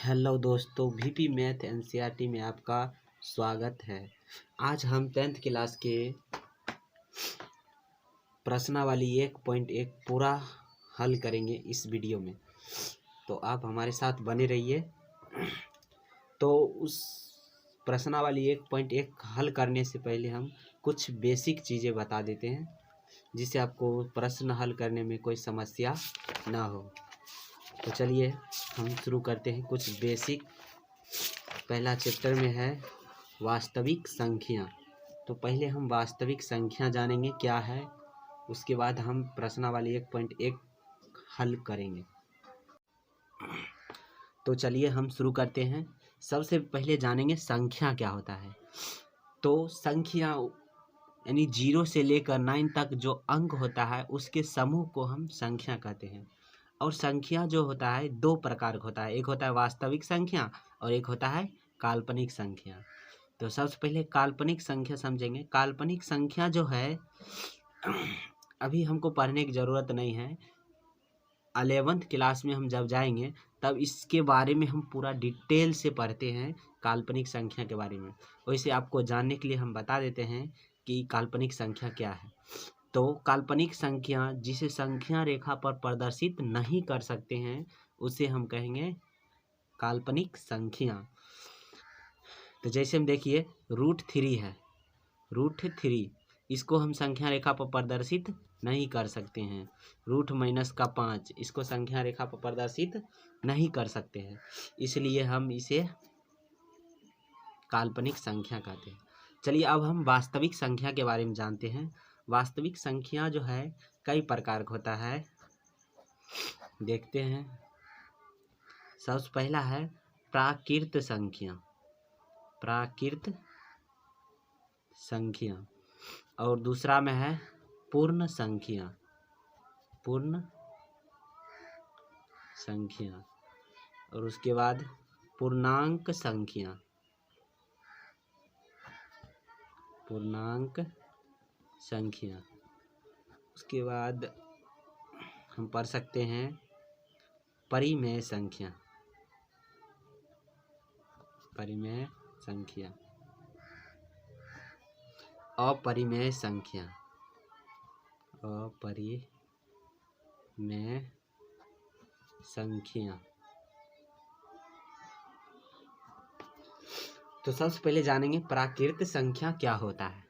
Hello दोस्तों, VP math NCERT में आपका स्वागत है। आज हम 10th क्लास के प्रश्नावली 1.1 पूरा हल करेंगे इस वीडियो में, तो आप हमारे साथ बने रहिए। तो उस प्रश्नावली 1.1 हल करने से पहले हम कुछ बेसिक चीज़ें बता देते हैं, जिससे आपको प्रश्न हल करने में कोई समस्या ना हो। तो चलिए हम शुरू करते हैं कुछ बेसिक। पहला चैप्टर में है वास्तविक संख्या। तो पहले हम वास्तविक संख्या जानेंगे क्या है, उसके बाद हम प्रश्नावली 1.1 हल करेंगे। तो चलिए हम शुरू करते हैं। सबसे पहले जानेंगे संख्या क्या होता है। तो संख्या यानी 0 से लेकर 9 तक जो अंक होता है उसके समूह को हम संख्या कहते हैं। और संख्या जो होता है दो प्रकार का होता है, एक होता है वास्तविक संख्या और एक होता है काल्पनिक संख्या। तो सबसे पहले काल्पनिक संख्या समझेंगे। काल्पनिक संख्या जो है अभी हमको पढ़ने की ज़रूरत नहीं है, 11th क्लास में हम जब जाएंगे तब इसके बारे में हम पूरा डिटेल से पढ़ते हैं काल्पनिक संख्या के बारे में। वैसे आपको जानने के लिए हम बता देते हैं कि काल्पनिक संख्या क्या है। तो काल्पनिक संख्या जिसे संख्या रेखा पर प्रदर्शित नहीं कर सकते हैं उसे हम कहेंगे काल्पनिक संख्या। तो जैसे हम देखिए √3 है, √3 इसको हम संख्या रेखा पर प्रदर्शित नहीं कर सकते हैं। √-5 इसको संख्या रेखा पर प्रदर्शित नहीं कर सकते हैं, इसलिए हम इसे काल्पनिक संख्या कहते हैं। चलिए अब हम वास्तविक संख्या के बारे में जानते हैं। वास्तविक संख्या जो है कई प्रकार का होता है, देखते हैं। सबसे पहला है प्राकृत संख्या, प्राकृत संख्या। और दूसरा में है पूर्ण संख्या, पूर्ण संख्या। और उसके बाद पूर्णांक संख्या, पूर्णांक संख्या। उसके बाद हम पढ़ सकते हैं परिमेय संख्या, परिमेय संख्या। अपरिमेय संख्या, अपरिमेय संख्या। तो सबसे पहले जानेंगे प्राकृत संख्या क्या होता है।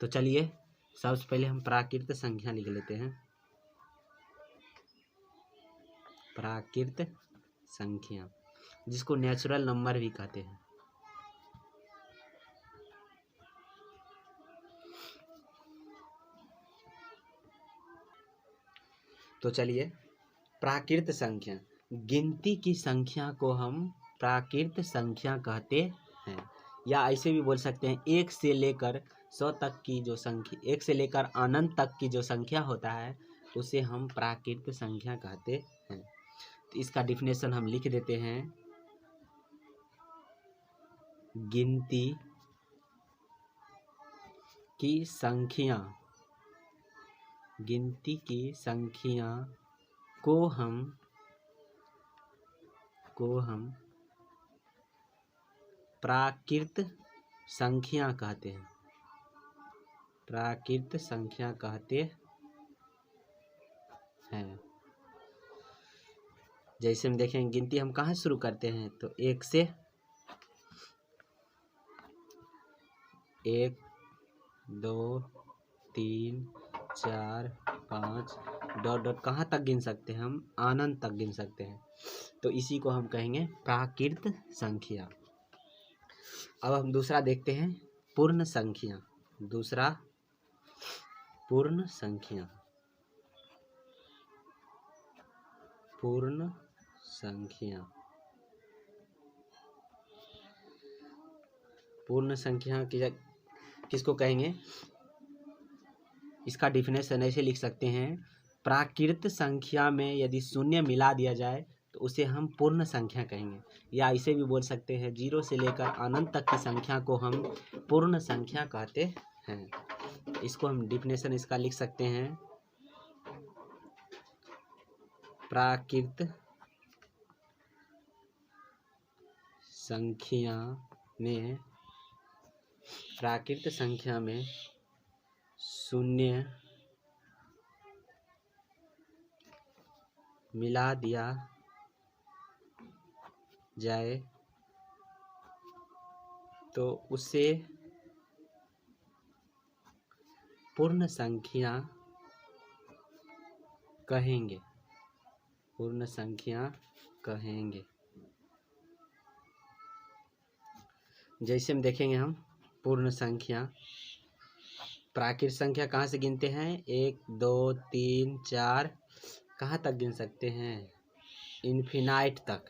तो चलिए सबसे पहले हम प्राकृत संख्या लिख लेते हैं। प्राकृत संख्या जिसको नेचुरल नंबर भी कहते हैं। तो चलिए प्राकृत संख्या, गिनती की संख्या को हम प्राकृत संख्या कहते हैं, या ऐसे भी बोल सकते हैं 1 से लेकर 100 तक की जो संख्या, 1 से लेकर अनंत तक की जो संख्या होता है उसे हम प्राकृत संख्या कहते हैं। तो इसका डिफिनेशन हम लिख देते हैं। गिनती की संख्या, गिनती की संख्या को हम प्राकृत संख्या कहते हैं, प्राकृत संख्या कहते हैं। जैसे हम देखें गिनती हम कहाँ शुरू करते हैं, तो 1 से 1 2 3 4 5 डॉट डॉट कहाँ तक गिन सकते हैं, हम अनंत तक गिन सकते हैं। तो इसी को हम कहेंगे प्राकृत संख्या। अब हम दूसरा देखते हैं पूर्ण संख्या। दूसरा पूर्ण संख्या, पूर्ण संख्या। पूर्ण संख्या किसको कहेंगे, इसका डिफिनेशन ऐसे लिख सकते हैं। प्राकृत संख्या में यदि शून्य मिला दिया जाए तो उसे हम पूर्ण संख्या कहेंगे, या ऐसे भी बोल सकते हैं 0 से लेकर अनंत तक की संख्या को हम पूर्ण संख्या कहते हैं। इसको हम डिफिनेशन इसका लिख सकते हैं। प्राकृत संख्या में, प्राकृत संख्या में शून्य मिला दिया जाए तो उसे पूर्ण संख्या कहेंगे, पूर्ण संख्या कहेंगे। जैसे हम देखेंगे, हम पूर्ण संख्या, प्राकृत संख्या कहाँ से गिनते हैं? 1 2 3 4, कहाँ तक गिन सकते हैं? इन्फिनाइट तक।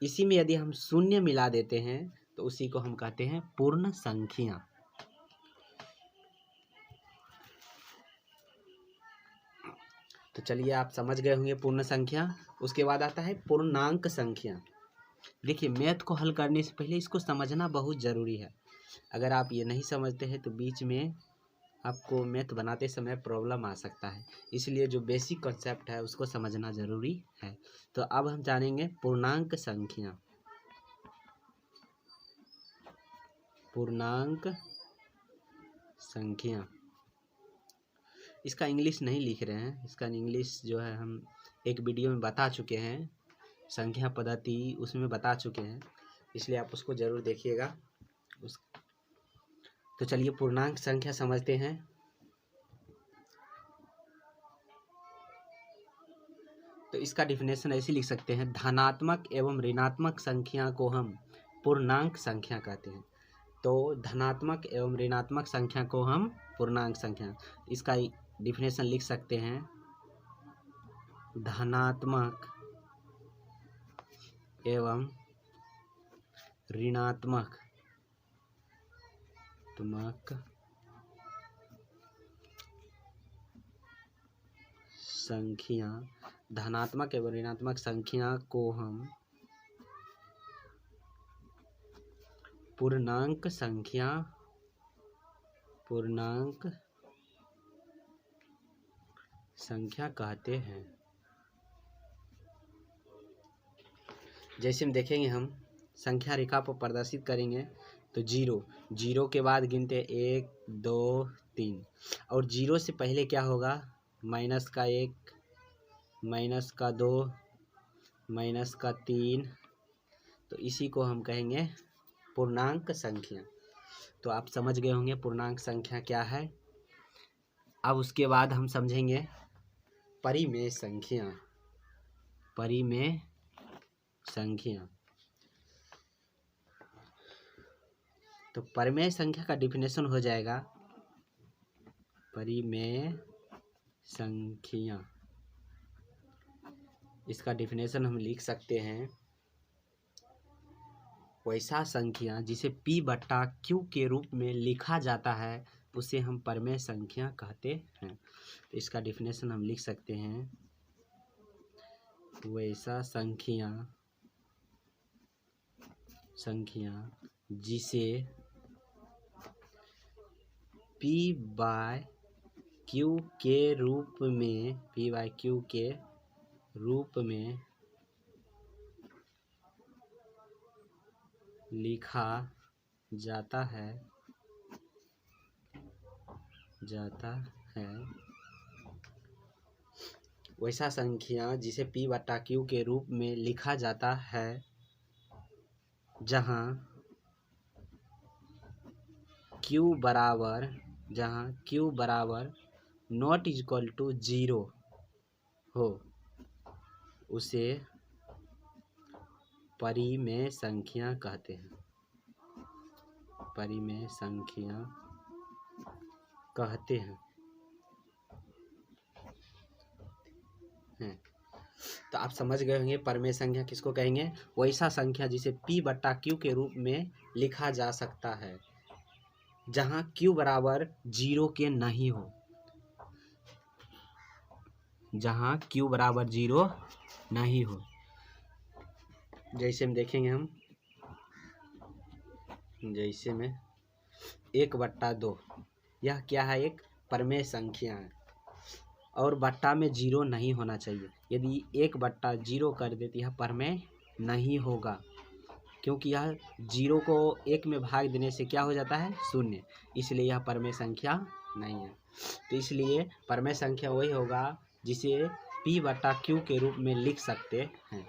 इसी में यदि हम शून्य मिला देते हैं तो उसी को हम कहते हैं पूर्ण संख्या। तो चलिए, आप समझ गए होंगे पूर्ण संख्या। उसके बाद आता है पूर्णांक संख्या। देखिए, मैथ को हल करने से पहले इसको समझना बहुत ज़रूरी है। अगर आप ये नहीं समझते हैं तो बीच में आपको मैथ बनाते समय प्रॉब्लम आ सकता है। इसलिए जो बेसिक कॉन्सेप्ट है उसको समझना ज़रूरी है। तो अब हम जानेंगे पूर्णांक संख्या। पूर्णांक संख्या, इसका इंग्लिश नहीं लिख रहे हैं, इसका इंग्लिश जो है हम एक वीडियो में बता चुके हैं, संख्या पद्धति, उसमें बता चुके हैं, इसलिए आप उसको ज़रूर देखिएगा। तो चलिए पूर्णांक संख्या समझते हैं। तो इसका डिफिनेशन ऐसे लिख सकते हैं, धनात्मक एवं ऋणात्मक संख्या को हम पूर्णांक संख्या कहते हैं। तो धनात्मक एवं ऋणात्मक संख्या को हम पूर्णांक संख्या, इसका डिफिनेशन लिख सकते हैं, धनात्मक एवं ऋणात्मक संख्या, धनात्मक एवं ऋणात्मक संख्या को हम पूर्णांक संख्या कहते हैं। जैसे हम देखेंगे, हम संख्या रेखा पर प्रदर्शित करेंगे तो जीरो के बाद गिनते 1 2 3, और जीरो से पहले क्या होगा? माइनस का 1, माइनस का 2, माइनस का 3। तो इसी को हम कहेंगे पूर्णांक संख्या। तो आप समझ गए होंगे पूर्णांक संख्या क्या है। अब उसके बाद हम समझेंगे परिमेय संख्या। परिमेय संख्या, तो परिमेय संख्या का डिफिनेशन हो जाएगा, परिमेय संख्या, इसका डिफिनेशन हम लिख सकते हैं, वैसा संख्या जिसे P बट्टा Q के रूप में लिखा जाता है उसे हम परिमेय संख्या कहते हैं। तो इसका डिफिनेशन हम लिख सकते हैं, वैसा संख्या जिसे P बाय Q के रूप में, P बाय Q के रूप में लिखा जाता है वैसा संख्या जिसे P बटा Q के रूप में लिखा जाता है जहाँ Q बराबर नॉट इक्वल टू 0 हो, उसे परिमेय संख्या कहते हैं। परिमेय संख्या कहते हैं। तो आप समझ गए होंगे परिमेय संख्या किसको कहेंगे, वैसा संख्या जिसे P बट्टा Q के रूप में लिखा जा सकता है जहाँ Q बराबर 0 के नहीं हो, जहाँ Q बराबर 0 नहीं हो। जैसे हम देखेंगे, हम जैसे में 1/2, यह क्या है? एक परिमेय संख्या है और बट्टा में 0 नहीं होना चाहिए। यदि 1/0 कर देती है परिमेय नहीं होगा, क्योंकि यह 0 को 1 में भाग देने से क्या हो जाता है, 0, इसलिए यह परमेय संख्या नहीं है। तो इसलिए परमेय संख्या वही होगा जिसे P/Q के रूप में लिख सकते हैं।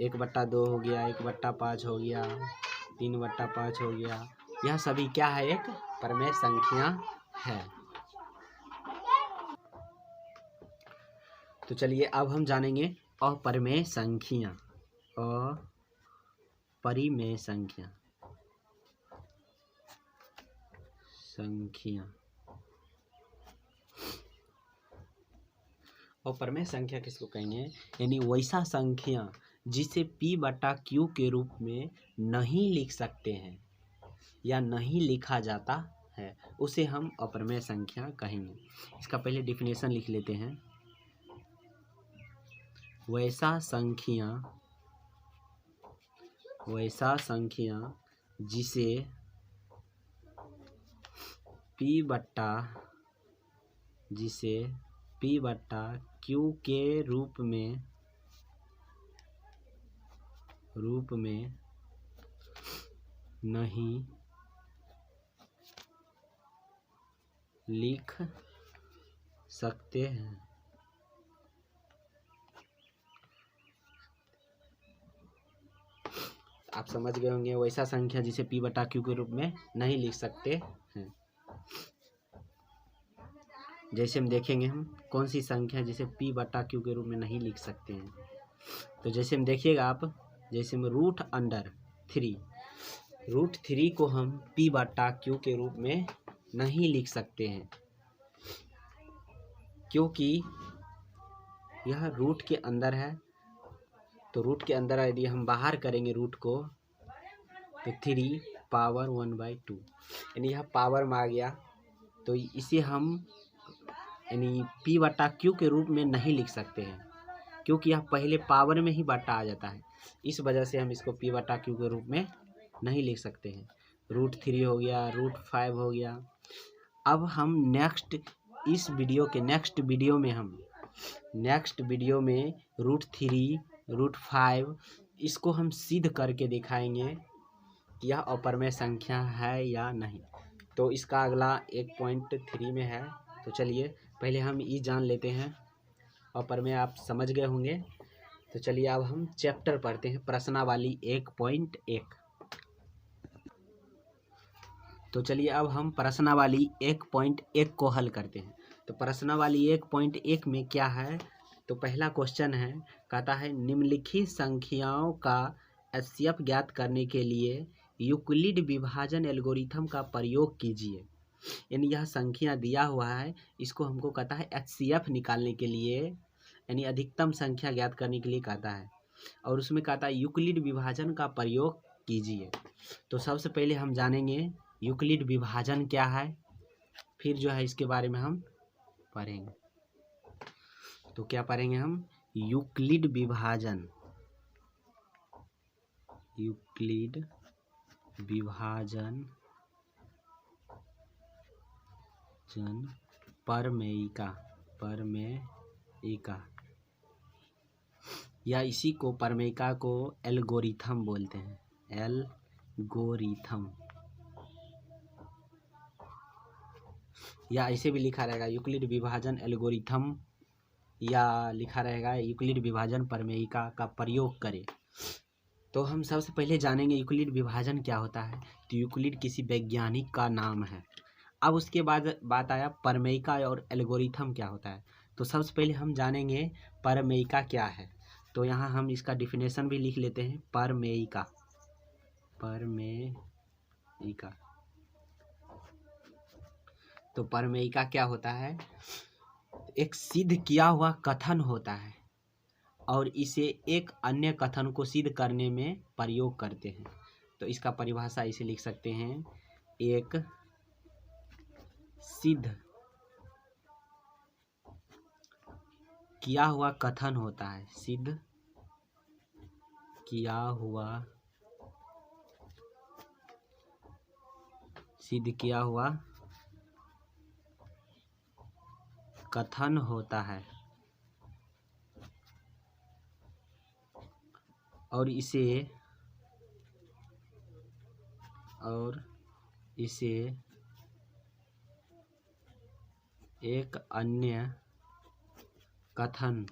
1/2 हो गया, 1/5 हो गया, 3/5 हो गया, यह सभी क्या है, एक परमेय संख्या है। तो चलिए अब हम जानेंगे अपरिमेय संख्या। अपरिमेय संख्या अपरिमेय संख्या किसको कहेंगे, यानी वैसा संख्या जिसे P/Q के रूप में नहीं लिख सकते हैं या नहीं लिखा जाता है, उसे हम अपरिमेय संख्या कहेंगे। इसका पहले डिफिनेशन लिख लेते हैं। वैसा संख्या जिसे P/Q के रूप में नहीं लिख सकते हैं। आप समझ गए होंगे, वैसा संख्या जिसे P/Q के रूप में नहीं लिख सकते हैं। जैसे हम देखेंगे, हम कौन सी संख्या जिसे P/Q के रूप में नहीं लिख सकते हैं। तो जैसे हम देखिएगा आप, जैसे हम √3 को हम P/Q के रूप में नहीं लिख सकते हैं, क्योंकि यह रूट के अंदर है। तो रूट के अंदर यदि हम बाहर करेंगे रूट को, तो 3 पावर 1/2, यानी यह पावर में आ गया। तो इसे हम यानी P/Q के रूप में नहीं लिख सकते हैं, क्योंकि यह पहले पावर में ही बटा आ जाता है। इस वजह से हम इसको P/Q के रूप में नहीं लिख सकते हैं। √3 हो गया, √5 हो गया। अब हम नेक्स्ट वीडियो में √3, √5 इसको हम सिद्ध करके दिखाएंगे कि यह अपरिमेय संख्या है या नहीं। तो इसका अगला 1.3 में है। तो चलिए पहले हम ये जान लेते हैं। अपरिमेय आप समझ गए होंगे। तो चलिए अब हम चैप्टर पढ़ते हैं, प्रश्नावली 1.1। तो चलिए अब हम प्रश्नावली 1.1 को हल करते हैं। तो प्रश्नावली 1.1 में क्या है, तो पहला क्वेश्चन है, कहता है निम्नलिखित संख्याओं का HCF ज्ञात करने के लिए यूक्लिड विभाजन एल्गोरिथम का प्रयोग कीजिए। यानी यह संख्या दिया हुआ है, इसको हमको कहता है HCF निकालने के लिए, यानी अधिकतम संख्या ज्ञात करने के लिए कहता है, और उसमें कहता है यूक्लिड विभाजन का प्रयोग कीजिए। तो सबसे पहले हम जानेंगे यूक्लिड विभाजन क्या है, फिर जो है इसके बारे में हम पढ़ेंगे। तो क्या पढ़ेंगे हम, यूक्लिड विभाजन प्रमेयिका, या इसी को प्रमेयिका को एल्गोरिथम बोलते हैं। एल्गोरिथम, या ऐसे भी लिखा रहेगा यूक्लिड विभाजन एल्गोरिथम, या लिखा रहेगा यूक्लिड विभाजन प्रमेयिका का प्रयोग करें। तो हम सबसे पहले जानेंगे यूक्लिड विभाजन क्या होता है। तो यूक्लिड किसी वैज्ञानिक का नाम है। अब उसके बाद बात आया प्रमेयिका और एल्गोरिथम क्या होता है। तो सबसे पहले हम जानेंगे प्रमेयिका क्या है। तो यहाँ हम इसका डिफिनेशन भी लिख लेते हैं। प्रमेयिका तो प्रमेयिका क्या होता है, एक सिद्ध किया हुआ कथन होता है और इसे एक अन्य कथन को सिद्ध करने में प्रयोग करते हैं। तो इसका परिभाषा इसे लिख सकते हैं, एक सिद्ध किया हुआ कथन होता है, सिद्ध किया हुआ कथन होता है और इसे और इसे एक अन्य कथन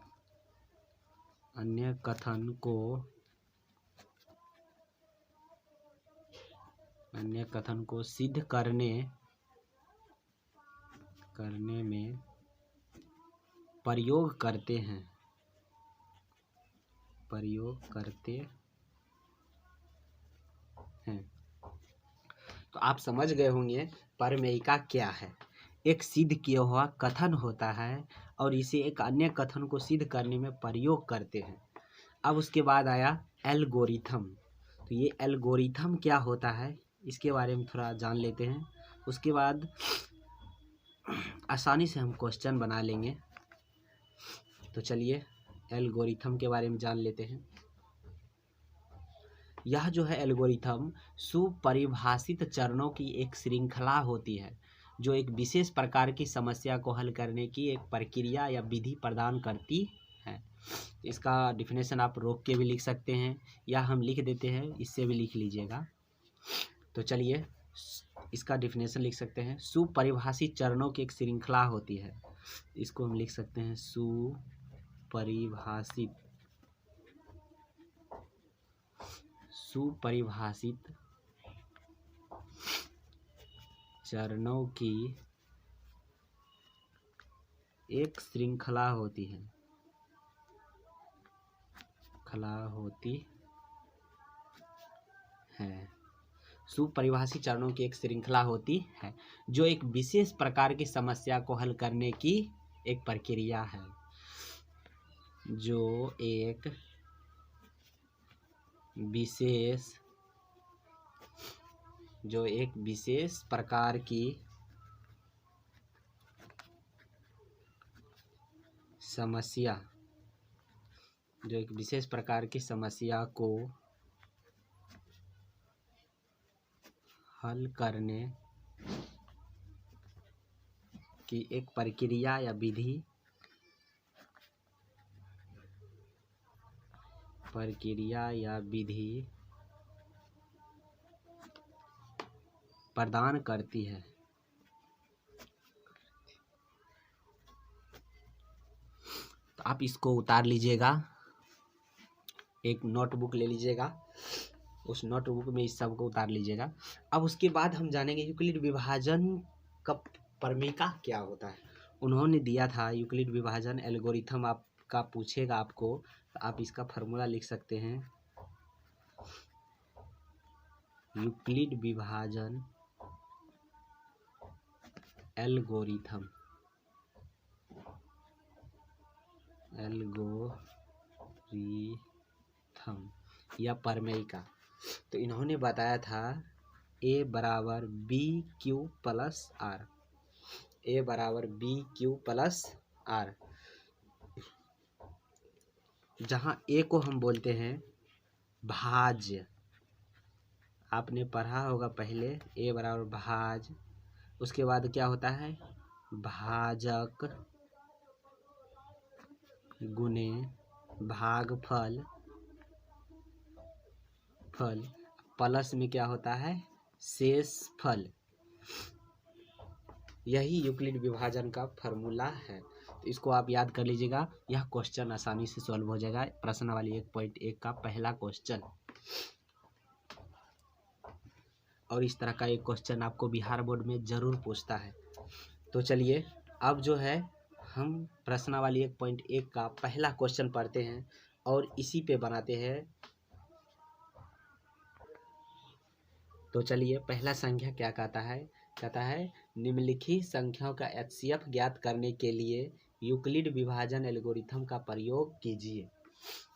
को सिद्ध करने में प्रयोग करते हैं। तो आप समझ गए होंगे प्रमेयिका क्या है। एक सिद्ध किया हुआ कथन होता है और इसे एक अन्य कथन को सिद्ध करने में प्रयोग करते हैं। अब उसके बाद आया एल्गोरिथम। तो ये एल्गोरिथम क्या होता है इसके बारे में थोड़ा जान लेते हैं, उसके बाद आसानी से हम क्वेश्चन बना लेंगे। तो चलिए एल्गोरिथम के बारे में जान लेते हैं। यह जो है एल्गोरिथम सुपरिभाषित चरणों की एक श्रृंखला होती है जो एक विशेष प्रकार की समस्या को हल करने की एक प्रक्रिया या विधि प्रदान करती है। इसका डिफिनेशन आप रोक के भी लिख सकते हैं या हम लिख देते हैं, इससे भी लिख लीजिएगा। तो चलिए इसका डिफिनेशन लिख सकते हैं। सुपरिभाषित चरणों की एक श्रृंखला होती है, इसको हम लिख सकते हैं सुपरिभाषित चरणों की एक श्रृंखला होती है सुपरिभाषित चरणों की एक श्रृंखला होती है जो एक विशेष प्रकार की समस्या को हल करने की एक प्रक्रिया है। जो एक विशेष प्रकार की समस्या को हल करने की एक प्रक्रिया या विधि प्रदान करती है। तो आप इसको उतार लीजिएगा, एक नोटबुक ले लीजिएगा, उस नोटबुक में इस सब को उतार लीजिएगा। अब उसके बाद हम जानेंगे यूक्लिड विभाजन का प्रमेयिका क्या होता है। उन्होंने दिया था यूक्लिड विभाजन एल्गोरिथम आपका पूछेगा आपको, तो आप इसका फार्मूला लिख सकते हैं। यूक्लिड विभाजन एल्गोरिथम या प्रमेयिका। तो इन्होंने बताया था A बराबर बी क्यू प्लस आर, जहाँ A को हम बोलते हैं भाज्य। आपने पढ़ा होगा पहले, A बराबर भाज्य, उसके बाद क्या होता है भाजक गुने भागफल, प्लस में क्या होता है शेषफल। यही यूक्लिड विभाजन का फार्मूला है। तो इसको आप याद कर लीजिएगा, यह क्वेश्चन आसानी से सॉल्व हो जाएगा। प्रश्नावली 1.1 का पहला क्वेश्चन। और इस तरह का एक क्वेश्चन आपको बिहार बोर्ड में जरूर पूछता है। तो चलिए अब जो है हम प्रश्नावली 1.1 का पहला क्वेश्चन पढ़ते हैं और इसी पे बनाते हैं। तो चलिए पहला संख्या क्या कहता है निम्नलिखित संख्याओं का HCF ज्ञात करने के लिए यूक्लिड विभाजन एल्गोरिथम का प्रयोग कीजिए।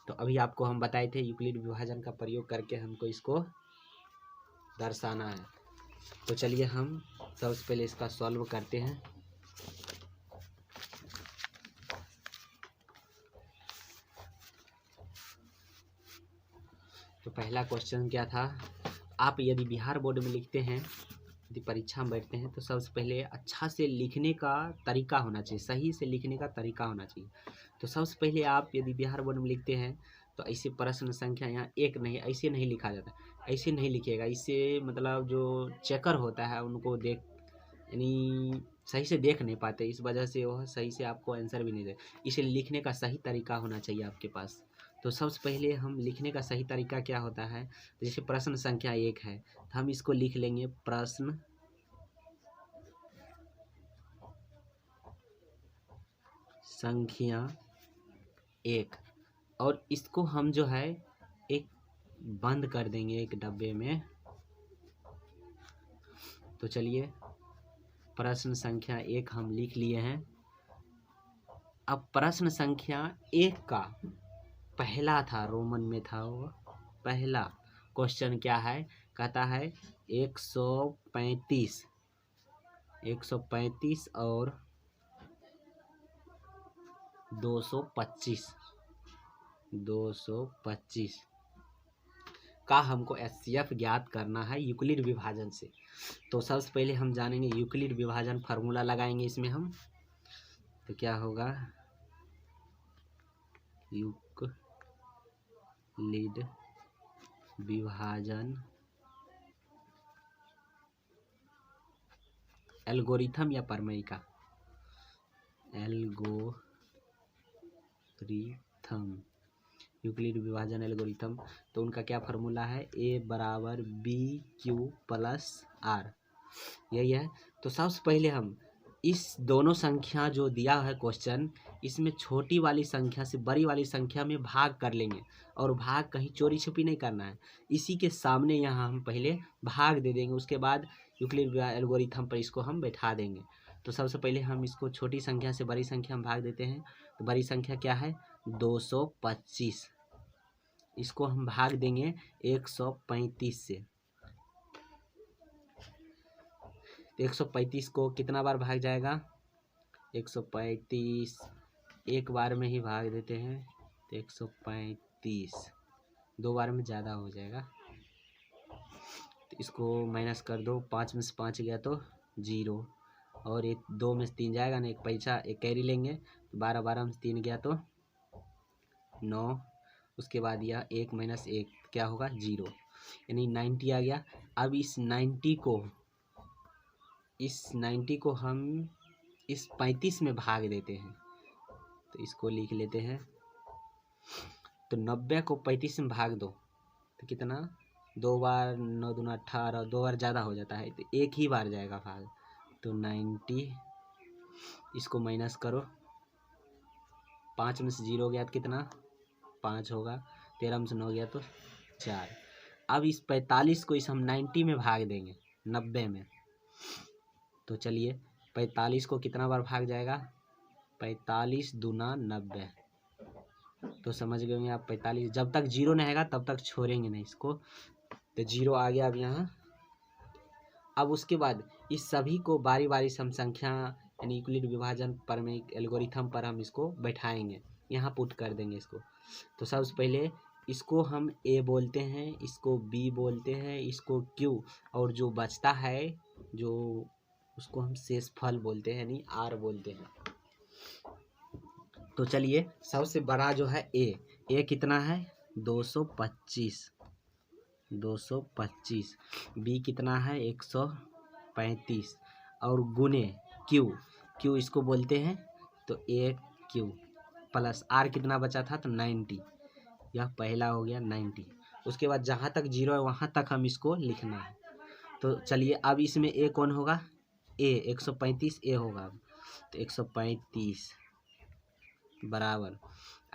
तो अभी आपको हम बताए थे यूक्लिड विभाजन का प्रयोग करके हमको इसको दर्शाना है। तो चलिए हम सबसे पहले इसका सॉल्व करते हैं। तो पहला क्वेश्चन क्या था, आप यदि बिहार बोर्ड में लिखते हैं, यदि परीक्षा में बैठते हैं, तो सबसे पहले अच्छा से लिखने का तरीका होना चाहिए, सही से लिखने का तरीका होना चाहिए। तो सबसे पहले आप यदि बिहार बोर्ड में लिखते हैं तो ऐसे प्रश्न संख्या यहाँ एक नहीं, ऐसे नहीं लिखा जाता, ऐसे नहीं लिखिएगा। इससे मतलब जो चेकर होता है उनको देख यानी सही से देख नहीं पाते, इस वजह से वह सही से आपको आंसर भी नहीं दे। इसे लिखने का सही तरीका होना चाहिए आपके पास। तो सबसे पहले हम लिखने का सही तरीका क्या होता है, जैसे प्रश्न संख्या 1 है तो हम इसको लिख लेंगे प्रश्न संख्या 1, और इसको हम जो है एक बंद कर देंगे एक डब्बे में। तो चलिए प्रश्न संख्या 1 हम लिख लिए हैं। अब प्रश्न संख्या 1 का पहला था, रोमन में था वो पहला क्वेश्चन क्या है, कहता है 135 और 225 का हमको एचसीएफ ज्ञात करना है यूक्लिड विभाजन से। तो सबसे पहले हम जानेंगे यूक्लिड विभाजन, फार्मूला लगाएंगे इसमें हम। तो क्या होगा, यूक्लिड विभाजन एल्गोरिथम या प्रमेय का, एल्गोरिथम यूक्लिड विभाजन एल्गोरिथम। तो उनका क्या फार्मूला है, A बराबर BQ प्लस R, यही है। तो सबसे पहले हम इस दोनों संख्या जो दिया है क्वेश्चन, इसमें छोटी वाली संख्या से बड़ी वाली संख्या में भाग कर लेंगे, और भाग कहीं चोरी छुपी नहीं करना है, इसी के सामने यहाँ हम पहले भाग दे देंगे, उसके बाद यूक्लिड एल्गोरिथम पर इसको हम बैठा देंगे। तो सबसे पहले हम इसको छोटी संख्या से बड़ी संख्या में भाग देते हैं। तो बड़ी संख्या क्या है 225, इसको हम भाग देंगे 135 से। 135 को कितना बार भाग जाएगा, 135 एक बार में ही भाग देते हैं। तो 135 दो बार में ज़्यादा हो जाएगा, तो इसको माइनस कर दो, 5 में से 5 गया तो 0, और एक 2 में से 3 जाएगा ना, एक पैसा एक कैरी लेंगे, 12 में से 3 गया तो 9, उसके बाद यह 1 माइनस 1 क्या होगा 0, यानी 90 आ गया। अब इस 90 को हम इस 35 में भाग देते हैं। तो इसको लिख लेते हैं। तो 90 को 35 में भाग दो तो कितना, 2 बार 9 दूना 18, 2 बार ज़्यादा हो जाता है, तो एक ही बार जाएगा भाग। तो 90, इसको माइनस करो, 5 में से 0 गया तो कितना 5 होगा, 13 में से 9 गया तो 4। अब इस 45 को इस हम 90 में भाग देंगे 90 में। तो चलिए 45 को कितना बार भाग जाएगा, 45 दूना 90। तो समझ गए होंगे आप, 45 जब तक 0 नहीं आएगा तब तक छोड़ेंगे नहीं इसको। तो 0 आ गया अब यहाँ। अब उसके बाद इस सभी को बारी बारी सम संख्या यानी यूक्लिड विभाजन पर में एल्गोरिथम पर हम इसको बैठाएंगे, यहाँ पुट कर देंगे इसको। तो सबसे पहले इसको हम A बोलते हैं, इसको B बोलते हैं, इसको Q, और जो बचता है जो उसको हम शेषफल बोलते हैं यानी R बोलते हैं। तो चलिए सबसे बड़ा जो है A कितना है 225, B कितना है 135, और गुने Q इसको बोलते हैं तो AQ प्लस R कितना बचा था तो 90, यह पहला हो गया 90। उसके बाद जहाँ तक 0 है वहाँ तक हम इसको लिखना है। तो चलिए अब इसमें A कौन होगा, A 135 A होगा। तो 135 बराबर,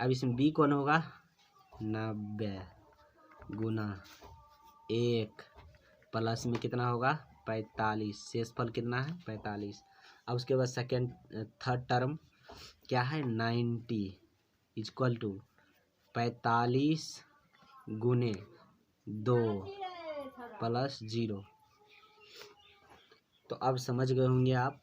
अब इसमें B कौन होगा 90 गुना 1 प्लस में कितना होगा 45, शेषफल कितना है 45। अब उसके बाद थर्ड टर्म क्या है 90 इक्वल टू 45 गुने 2 प्लस 0। तो अब समझ गए होंगे आप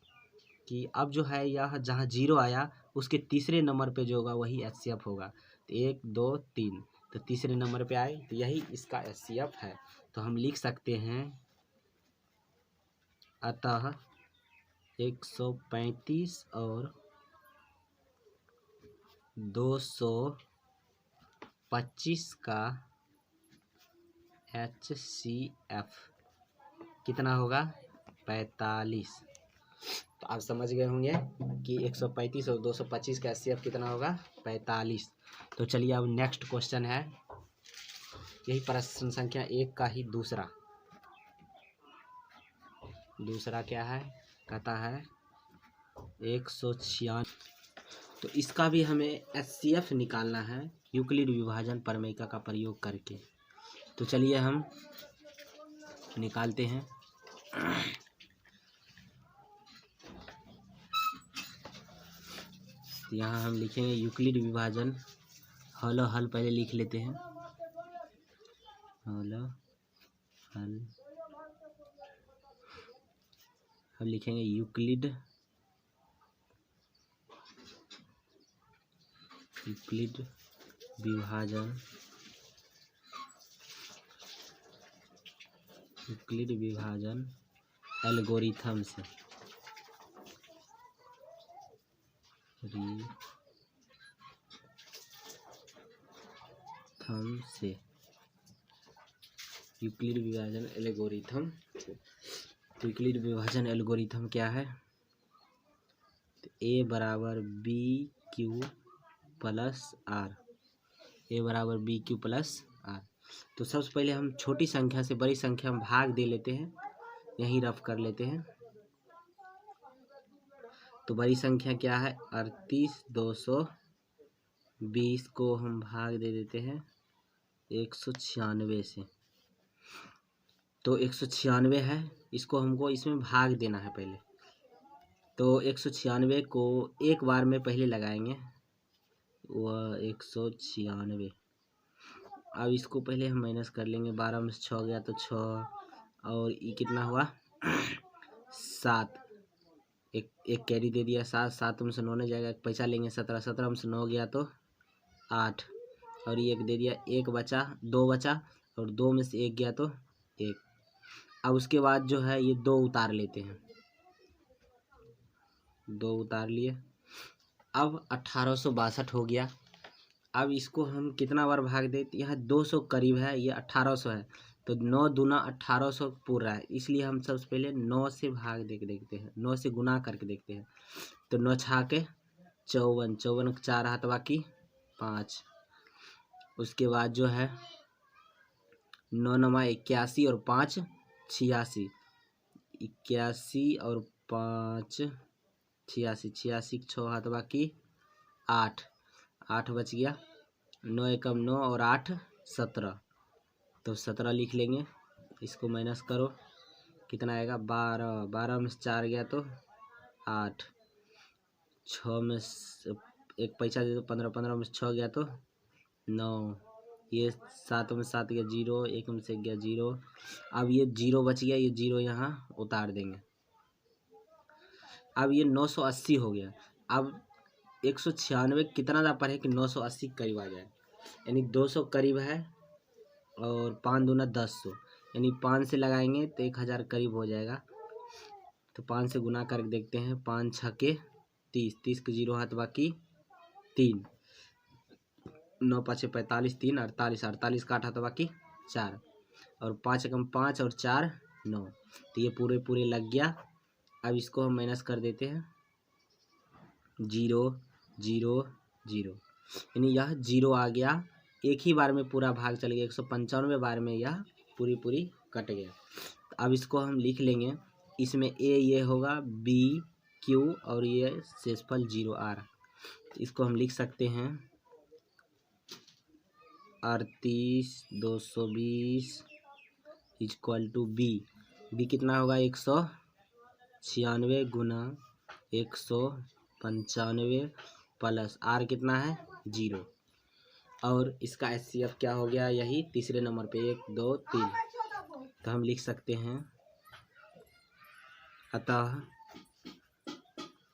कि अब जो है यह जहाँ 0 आया उसके तीसरे नंबर पे जो होगा वही एचसीएफ होगा। तो 1 2 3, तो तीसरे नंबर पे आए तो यही इसका एचसीएफ है। तो हम लिख सकते हैं अतः 135 और 225 25 का HCF कितना होगा? 45। तो आप समझ गए होंगे कि 135 और 225 का HCF कितना होगा? 45। तो चलिए अब नेक्स्ट क्वेश्चन है, यही प्रश्न संख्या 1 का ही दूसरा क्या है? कहता है 196। तो इसका भी हमें HCF निकालना है यूक्लिड विभाजन प्रमेय का प्रयोग करके। तो चलिए हम निकालते हैं। यहाँ हम लिखेंगे यूक्लिड विभाजन, हल पहले लिख लेते हैं। हल हम लिखेंगे यूक्लिड विभाजन एल्गोरिथम से यूक्लिड विभाजन एल्गोरिथम। तो यूक्लिड विभाजन एल्गोरिथम क्या है? तो A बराबर BQ प्लस R, A बराबर BQ प्लस R। तो सबसे पहले हम छोटी संख्या से बड़ी संख्या में भाग दे लेते हैं, यहीं रफ कर लेते हैं। तो बड़ी संख्या क्या है? 38, 220 को हम भाग दे देते हैं 196 से। तो 196 है, इसको हमको इसमें भाग देना है पहले। तो 196 को एक बार में पहले लगाएंगे, वह 196। अब इसको पहले हम माइनस कर लेंगे, 12 में से 6 गया तो 6, और ये कितना हुआ? 7, एक कैरी दे दिया, 7 में से 9 नहीं जाएगा, एक पैसा लेंगे 17, 17 में से 9 गया तो 8, और ये एक दे दिया, 1 बचा, 2 बचा, और 2 में से 1 गया तो 1। अब उसके बाद जो है ये 2 उतार लेते हैं, 2 उतार लिए। अब 1862 हो गया। अब इसको हम कितना बार भाग देते? यहाँ 200 करीब है, ये 1800 है, तो 9 दूना 1800 पूरा है, इसलिए हम सबसे पहले 9 से भाग दे के देखते हैं, 9 से गुना करके देखते हैं। तो 9 छाके 54, 54 का 4 हाथ बाकी 5। उसके बाद जो है 9 नमा 81 और 5 86, 81 और 5 86, 86 6 हाथ बाकी 8, 8 बच गया, 9 एकम 9 और 8 17, तो 17 लिख लेंगे। इसको माइनस करो, कितना आएगा? 12, 12 में से 4 गया तो 8, 6 में एक पैसा दे दो, 15, 15 में से 6 गया तो 9, ये 7 में 7 गया 0, 1 में से गया 0। अब ये 0 बच गया, ये 0 यहाँ उतार देंगे। अब ये 980 हो गया। अब 196 कितना ज़्यादा पर है कि 980 करीब आ जाए, यानी 200 करीब है, और 5 दूना 10, यानी 5 से लगाएंगे तो 1000 करीब हो जाएगा। तो 5 से गुना करके देखते हैं, 5 छके 30, 30 के 0 हाथ बाकी 3, 9 5 45, 3 48, 48 का 8 हाथ बाकी 4, और 5 एकम 5 और 4 9, तो ये पूरे लग गया। अब इसको हम माइनस कर देते हैं, 0 0 0, यानी यह 0 आ गया, एक ही बार में पूरा भाग चल गया, 195 बार में यह पूरी कट गया। तो अब इसको हम लिख लेंगे, इसमें A ये होगा, B Q और ये शेषफल 0 R। इसको हम लिख सकते हैं 38 220 इक्वल टू B कितना होगा? 196 गुना 195 प्लस R कितना है? 0, और इसका HCF क्या हो गया? यही तीसरे नंबर पे 1 2 3। तो हम लिख सकते हैं, अतः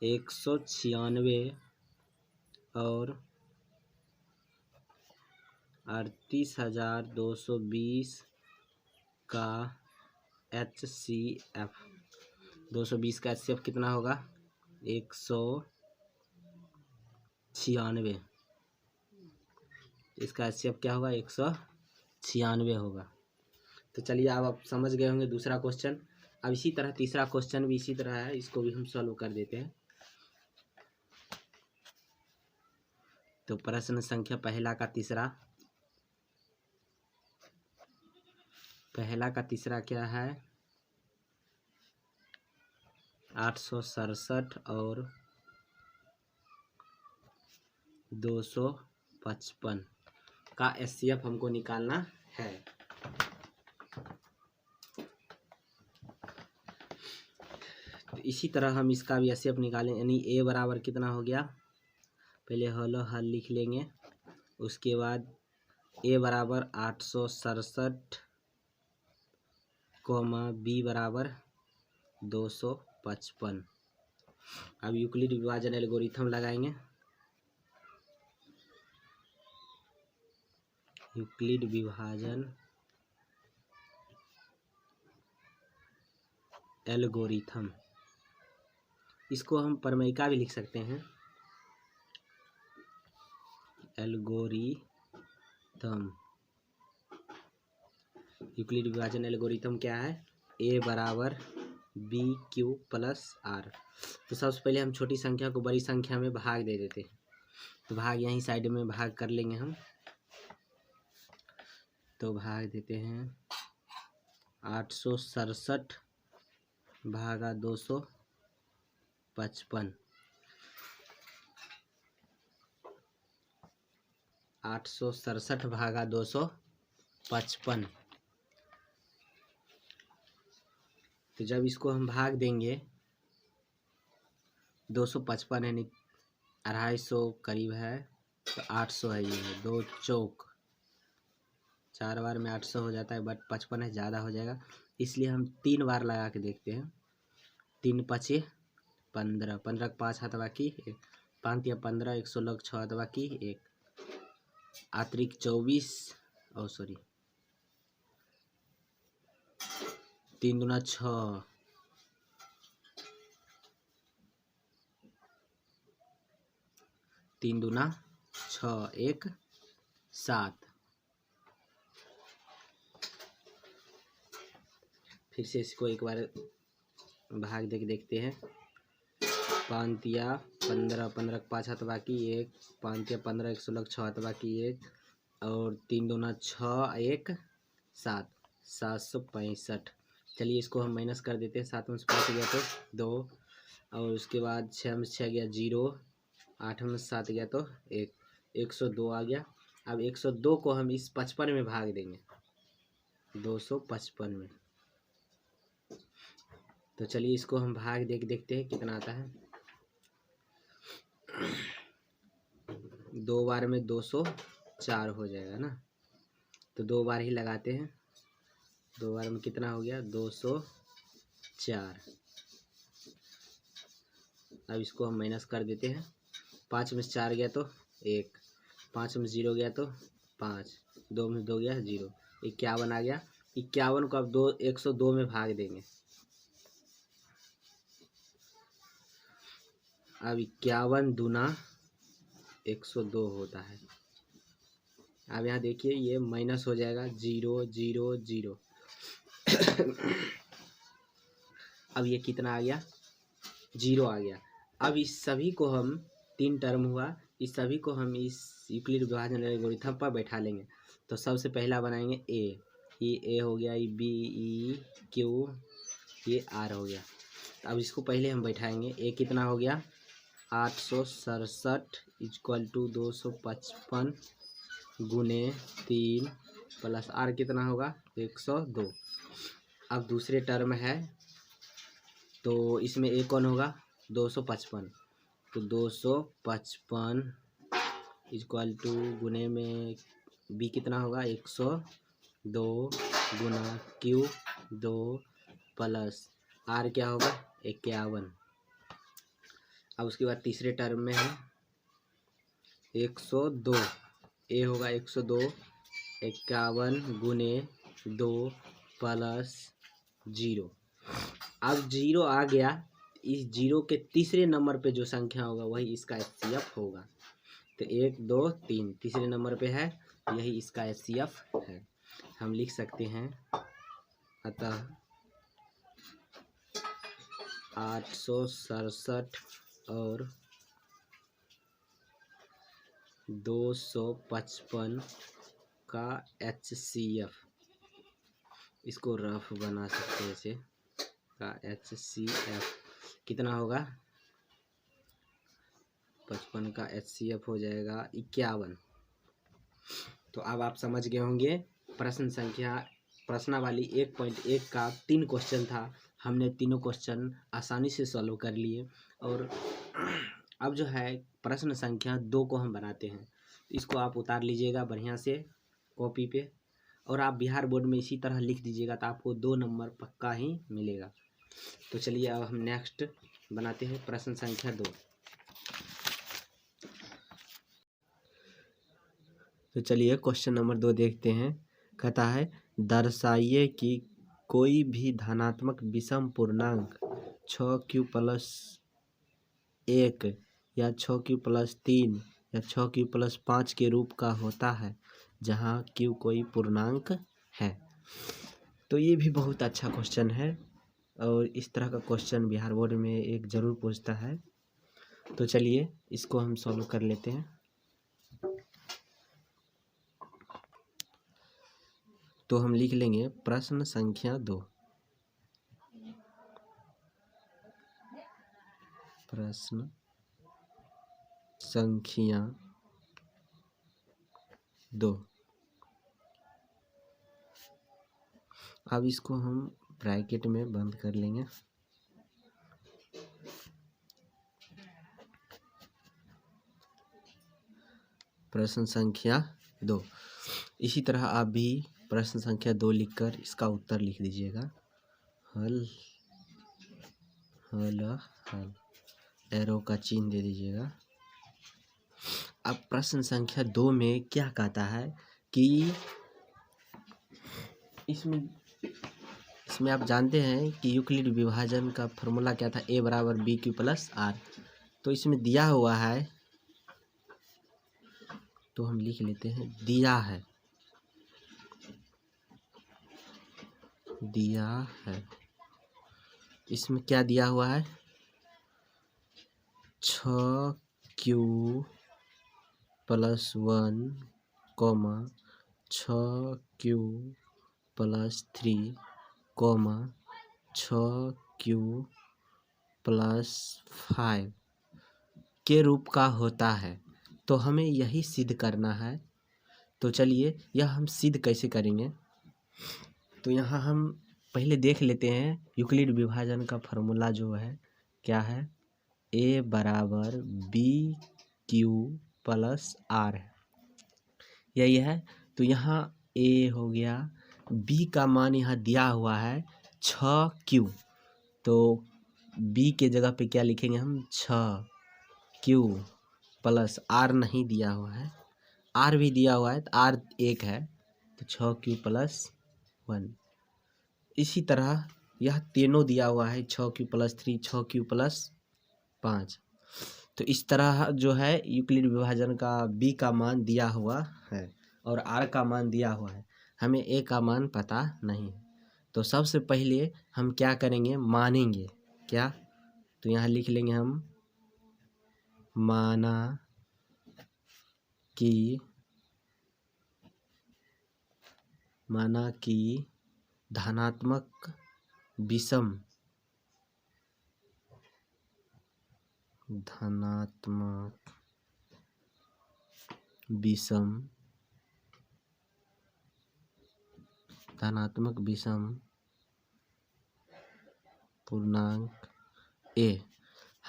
196 और 38,220 का HCF, 220 का HCF कितना होगा? 196, इसका HCF क्या होगा, 196 होगा। तो चलिए अब आप समझ गए होंगे दूसरा क्वेश्चन। अब इसी तरह तीसरा क्वेश्चन भी इसी तरह है, इसको भी हम सॉल्व कर देते हैं। तो प्रश्न संख्या पहला का तीसरा क्या है, 867 और 255 का HCF हमको निकालना है। तो इसी तरह हम इसका भी HCF निकालें, यानी A बराबर कितना हो गया, पहले हल लिख लेंगे, उसके बाद A बराबर 867, B बराबर 255। अब यूक्लिड विभाजन एल्गोरिथम लगाएंगे। यूक्लिड विभाजन एल्गोरिथम, इसको हम प्रमेयिका भी लिख सकते हैं। एल्गोरिथम, यूक्लिड विभाजन एल्गोरिथम क्या है, A बराबर BQ प्लस R। तो सबसे पहले हम छोटी संख्या को बड़ी संख्या में भाग दे देते हैं। तो भाग यहीं साइड में भाग कर लेंगे हम। तो भाग देते हैं 867 भागा 255, 867 भागा 255। तो जब इसको हम भाग देंगे, 255 यानी 250 करीब है, तो 800 है, ये 2 चौक 4 बार में 800 हो जाता है, बट 55 है, ज़्यादा हो जाएगा, इसलिए हम 3 बार लगा के देखते हैं। 3 पचे 15, 15 के 5 हाथ बाकी 1, 5 या 15, 100 लग 6 हाथ बाकी 1, अतिरिक्त 24 और 3 दूना 6, 3 दूना 6, 1 7। फिर से इसको एक बार भाग दे के देखते हैं। 5 या 15, 15 के 5 हाथ बाकी 1, 5 या 15, 100 लग 6 हाथ बाकी 1, और 3 दूना 6, 1 7, 765। चलिए इसको हम माइनस कर देते हैं। 7 में से 5 गया तो 2, और उसके बाद 6 में 6 गया 0, 8 में 7 गया तो 1, 102 आ गया। अब 102 को हम इस 55 में भाग देंगे, 255 में। तो चलिए इसको हम भाग दे के देखते हैं कितना आता है। 2 बार में 204 हो जाएगा ना, तो 2 बार ही लगाते हैं। 2 बार में कितना हो गया, 204। अब इसको हम माइनस कर देते हैं। 5 में से 4 गया तो 1, 5 में 0 गया तो 5, 2 में 2 गया 0, 51 आ गया। 51 को अब 102 में भाग देंगे। अब 51 दूना 102 होता है। अब यहाँ देखिए ये माइनस हो जाएगा, 0 0 0। अब ये कितना आ गया, 0 आ गया। अब इस सभी को हम 3 टर्म हुआ, इस सभी को हम इस यूक्लिड विभाजन एल्गोरिथम पर बैठा लेंगे। तो सबसे पहला बनाएंगे A, ये A हो गया, ये B, E, Q, ये R हो गया। अब इसको पहले हम बैठाएंगे। A कितना हो गया, 867 इक्वल टू 255 गुने 3 प्लस R कितना होगा, 102। अब दूसरे टर्म है, तो इसमें A कौन होगा, 255, तो 255 इक्वल टू गुने में B कितना होगा, 102 गुना Q 2 प्लस R क्या होगा, 51। अब उसके बाद तीसरे टर्म में है 102, A होगा 102, 51 गुने 2 प्लस 0। अब 0 आ गया, इस 0 के तीसरे नंबर पे जो संख्या होगा वही इसका HCF होगा। तो 1 2 3 तीसरे नंबर पे है, यही इसका HCF है। हम लिख सकते हैं अतः 867 और 255 का HCF, इसको रफ बना सकते हैं इसे, का HCF कितना होगा, 55 का HCF हो जाएगा 51। तो अब आप समझ गए होंगे प्रश्नावली 1.1 का 3 क्वेश्चन था, हमने तीनों क्वेश्चन आसानी से सॉल्व कर लिए। और अब जो है प्रश्न संख्या 2 को हम बनाते हैं, इसको आप उतार लीजिएगा बढ़िया से कॉपी पे, और आप बिहार बोर्ड में इसी तरह लिख दीजिएगा तो आपको 2 नंबर पक्का ही मिलेगा। तो चलिए अब हम नेक्स्ट बनाते हैं प्रश्न संख्या 2। तो चलिए क्वेश्चन नंबर 2 देखते हैं। कहता है दर्शाइए कि कोई भी धनात्मक विषम पूर्णांक 6q+1 या 6q+3 या 6q+5 के रूप का होता है जहाँ q कोई पूर्णांक है। तो ये भी बहुत अच्छा क्वेश्चन है और इस तरह का क्वेश्चन बिहार बोर्ड में एक ज़रूर पूछता है। तो चलिए इसको हम सॉल्व कर लेते हैं। तो हम लिख लेंगे प्रश्न संख्या 2। प्रश्न संख्या 2। अब इसको हम ब्रैकेट में बंद कर लेंगे। प्रश्न संख्या 2। इसी तरह आप भी प्रश्न संख्या 2 लिखकर इसका उत्तर लिख दीजिएगा। हल हल हल एरो का चिन्ह दे दीजिएगा। अब प्रश्न संख्या 2 में क्या कहता है कि इसमें आप जानते हैं कि यूक्लिड विभाजन का फॉर्मूला क्या था, A = BQ+R। तो इसमें दिया हुआ है, तो हम लिख लेते हैं दिया है। इसमें क्या दिया हुआ है, 6q+1, 6q+3, 6q+5 के रूप का होता है। तो हमें यही सिद्ध करना है। तो चलिए यह हम सिद्ध कैसे करेंगे। तो यहाँ हम पहले देख लेते हैं यूक्लिड विभाजन का फॉर्मूला जो है क्या है, A = BQ+R है, यही है। तो यहाँ A हो गया, B का मान यहाँ दिया हुआ है 6q, तो B के जगह पे क्या लिखेंगे हम, 6q प्लस R नहीं दिया हुआ है, R भी दिया हुआ है तो R 1 है, तो 6q+1। इसी तरह यह तीनों दिया हुआ है, 6q+3, 6q+5। तो इस तरह जो है यूक्लिड विभाजन का B का मान दिया हुआ है और R का मान दिया हुआ है, हमें A का मान पता नहीं। तो सबसे पहले हम क्या करेंगे, मानेंगे क्या। तो यहाँ लिख लेंगे हम माना कि धनात्मक विषम पूर्णांक A,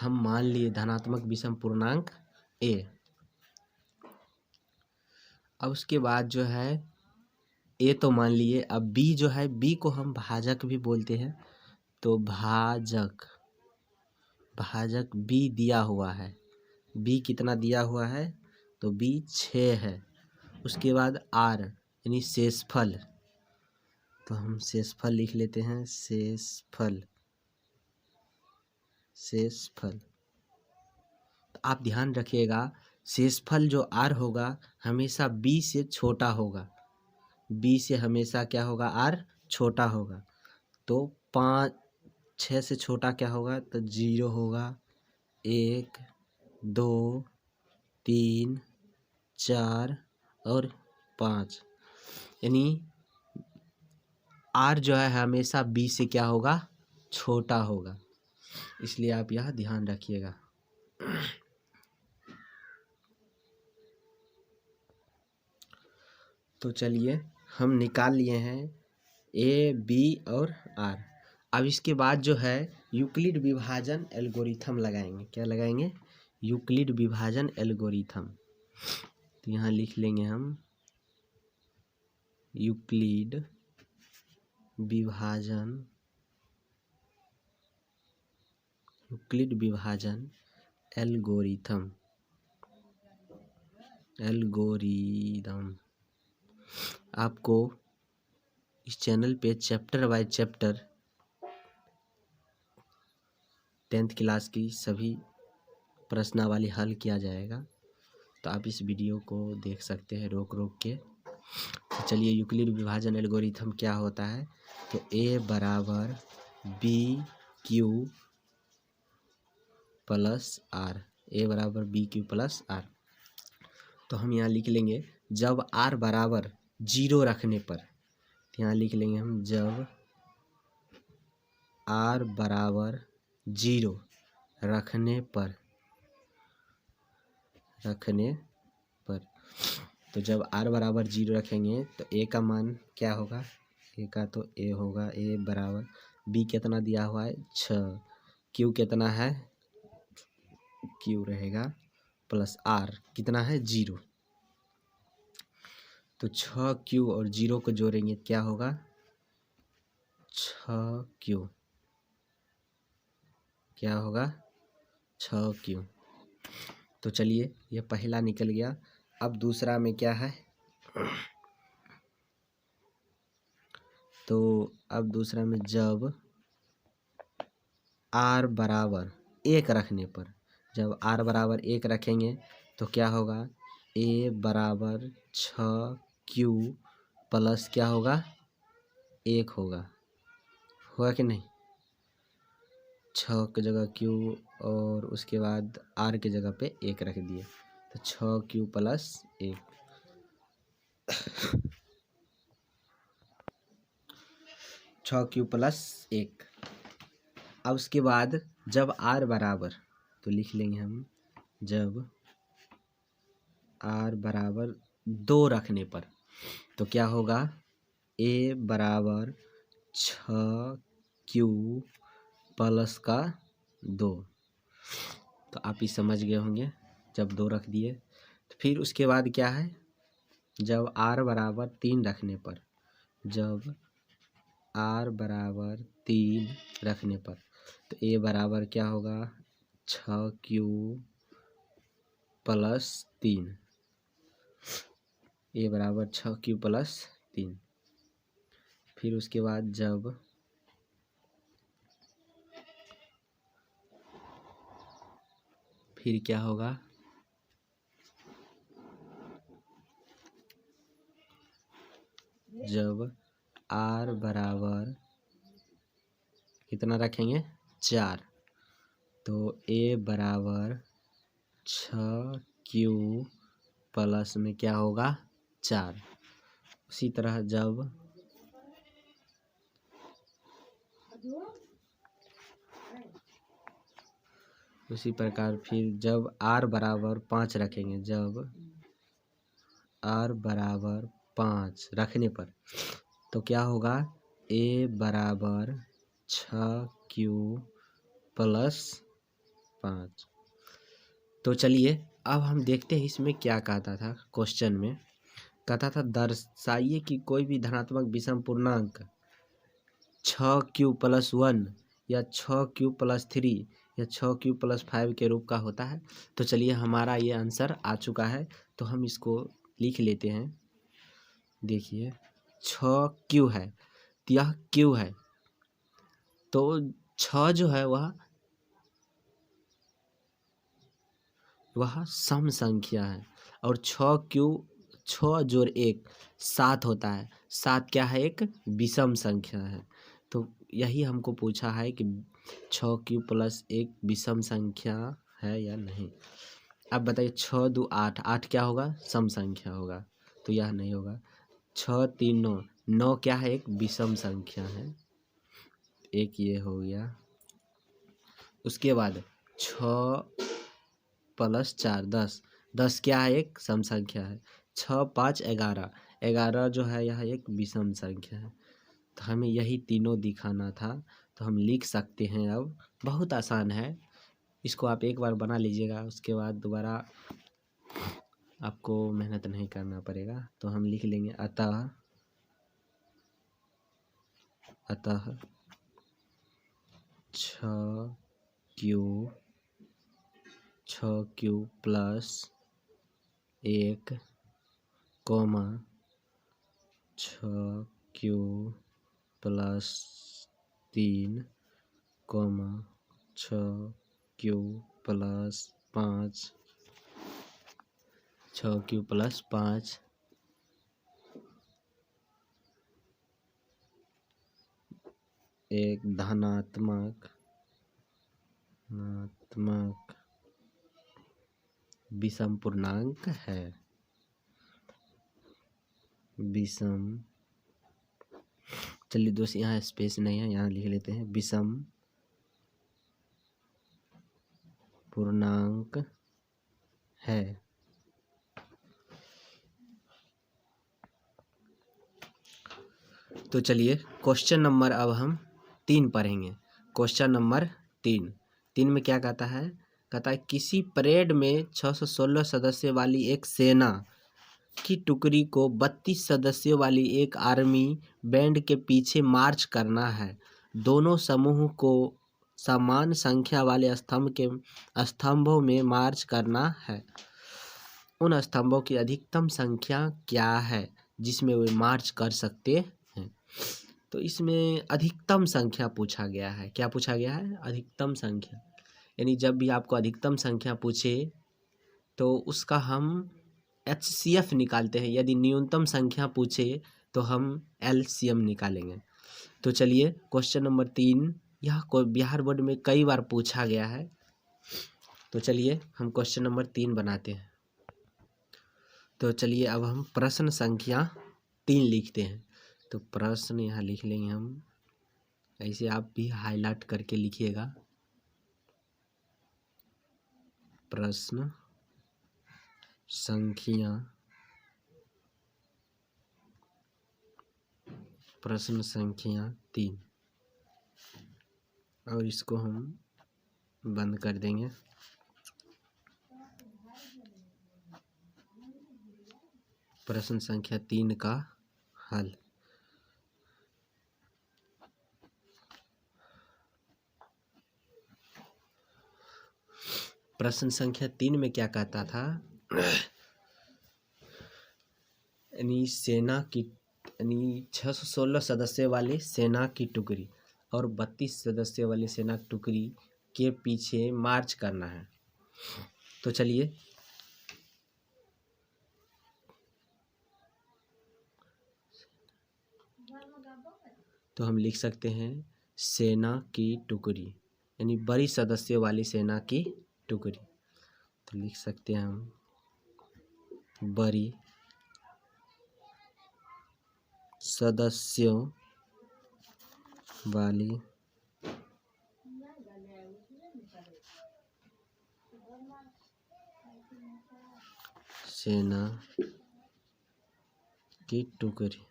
हम मान लिए धनात्मक विषम पूर्णांक A। अब उसके बाद जो है A तो मान लिए, अब B जो है, B को हम भाजक भी बोलते हैं। तो भाजक B दिया हुआ है, B कितना दिया हुआ है, तो B 6 है। उसके बाद R यानी शेषफल, तो हम शेषफल लिख लेते हैं, शेषफल। तो आप ध्यान रखिएगा शेषफल जो r होगा हमेशा b से छोटा होगा, b से हमेशा क्या होगा, r छोटा होगा। तो 5 6 से छोटा क्या होगा, तो 0 होगा, 1 2 3 4 और 5। यानी r जो है हमेशा b से क्या होगा, छोटा होगा, इसलिए आप यह ध्यान रखिएगा। तो चलिए हम निकाल लिए हैं ए बी और आर। अब इसके बाद जो है यूक्लिड विभाजन एल्गोरिथम लगाएंगे। क्या लगाएंगे, यूक्लिड विभाजन एल्गोरिथम। तो यहाँ लिख लेंगे हम यूक्लिड विभाजन एल्गोरिथम। आपको इस चैनल पे chapter by chapter 10th class की सभी प्रश्नावली हल किया जाएगा, तो आप इस वीडियो को देख सकते हैं रोक के। तो चलिए यूक्लिड विभाजन एल्गोरिथम क्या होता है, तो a बराबर b q plus r, a बराबर बी क्यू प्लस आर। तो हम यहाँ लिख लेंगे जब r बराबर 0 रखने पर, यहाँ लिख लेंगे हम जब r बराबर 0 रखने पर, तो जब r बराबर 0 रखेंगे तो a का मान क्या होगा, a का तो a होगा, a बराबर b कितना दिया हुआ है 6, q कितना है, q रहेगा प्लस r कितना है 0। तो 6q और 0 को जोड़ेंगे क्या होगा, 6q, क्या होगा 6q। तो चलिए ये पहला निकल गया। अब दूसरा में क्या है, तो अब दूसरा में जब r बराबर 1 रखने पर, जब r बराबर 1 रखेंगे तो क्या होगा, a बराबर 6q प्लस क्या होगा 1 होगा कि नहीं, 6 की जगह q और उसके बाद r की जगह पे 1 रख दिए, तो 6q प्लस 1, 6q प्लस 1। अब उसके बाद जब r बराबर, तो लिख लेंगे हम जब r बराबर 2 रखने पर, तो क्या होगा, a बराबर 6q प्लस का 2। तो आप ही समझ गए होंगे जब 2 रख दिए। तो फिर उसके बाद क्या है, जब r बराबर 3 रखने पर, जब r बराबर 3 रखने पर, तो a बराबर क्या होगा 6q प्लस 3, a बराबर 6q प्लस 3। फिर उसके बाद जब फिर क्या होगा, जब r बराबर कितना रखेंगे 4, तो a बराबर 6q प्लस में क्या होगा 4। उसी तरह जब उसी प्रकार फिर जब r बराबर 5 रखेंगे, जब r बराबर 5 रखने पर, तो क्या होगा, a बराबर 6q प्लस 5। तो चलिए अब हम देखते हैं इसमें क्या कहता था, क्वेश्चन में कहता था दर्शाइए कि कोई भी धनात्मक विषम पूर्णांक 6q प्लस 1 या 6q प्लस 3 या 6q प्लस 5 के रूप का होता है। तो चलिए हमारा ये आंसर आ चुका है, तो हम इसको लिख लेते हैं। देखिए 6q है, तो यह q है, तो 6 जो है वह वह सम संख्या है। और 6 जोड़ 1 7 होता है। 7 क्या है? एक विषम संख्या है। तो यही हमको पूछा है कि 6 प्लस 1 विषम संख्या है या नहीं। अब बताइए 6 2 8, 8 क्या होगा? सम संख्या होगा, तो यह नहीं होगा। 6 3 9, 9 क्या है? एक विषम संख्या है। एक ये हो गया। उसके बाद 6 प्लस 4 10, 10 क्या है? एक सम संख्या है। 6 5 11, 11 जो है यह एक विषम संख्या है। तो हमें यही तीनों दिखाना था, तो हम लिख सकते हैं। अब बहुत आसान है, इसको आप एक बार बना लीजिएगा, उसके बाद दोबारा आपको मेहनत नहीं करना पड़ेगा। तो हम लिख लेंगे अतः 6Q plus 1 comma 6Q plus 3 comma 6Q plus 5, 6Q plus 5 एक धनात्मक विषम पूर्णांक है। विषम, चलिए दोस्त यहाँ स्पेस नहीं है, यहाँ लिख लेते हैं विषम पूर्णांक है। तो चलिए क्वेश्चन नंबर अब हम 3 पढ़ेंगे। क्वेश्चन नंबर 3 में क्या कहता है? कहता है किसी परेड में 616 सदस्य वाली एक सेना की टुकड़ी को 32 सदस्यों वाली एक आर्मी बैंड के पीछे मार्च करना है। दोनों समूह को समान संख्या वाले स्तंभों में मार्च करना है। उन स्तंभों की अधिकतम संख्या क्या है जिसमें वे मार्च कर सकते हैं? तो इसमें अधिकतम संख्या पूछा गया है। क्या पूछा गया है? अधिकतम संख्या। यानी जब भी आपको अधिकतम संख्या पूछे तो उसका हम HCF निकालते हैं। यदि न्यूनतम संख्या पूछे तो हम LCM निकालेंगे। तो चलिए क्वेश्चन नंबर 3, यह बिहार बोर्ड में कई बार पूछा गया है। तो चलिए हम क्वेश्चन नंबर 3 बनाते हैं। तो चलिए अब हम प्रश्न संख्या 3 लिखते हैं। तो प्रश्न यहाँ लिख लेंगे हम, ऐसे आप भी हाईलाइट करके लिखिएगा। प्रश्न संख्या 3, और इसको हम बंद कर देंगे। प्रश्न संख्या 3 का हल। प्रश्न संख्या 3 में क्या कहता था? यानी 616 सदस्य वाली सेना की टुकड़ी और 32 सदस्य वाली सेना की टुकड़ी के पीछे मार्च करना है। तो चलिए तो हम लिख सकते हैं सेना की टुकड़ी, यानी बड़ी सदस्यों वाली सेना की टुकड़ी। तो लिख सकते हैं हम बड़ी सदस्यों वाली सेना की टुकड़ी।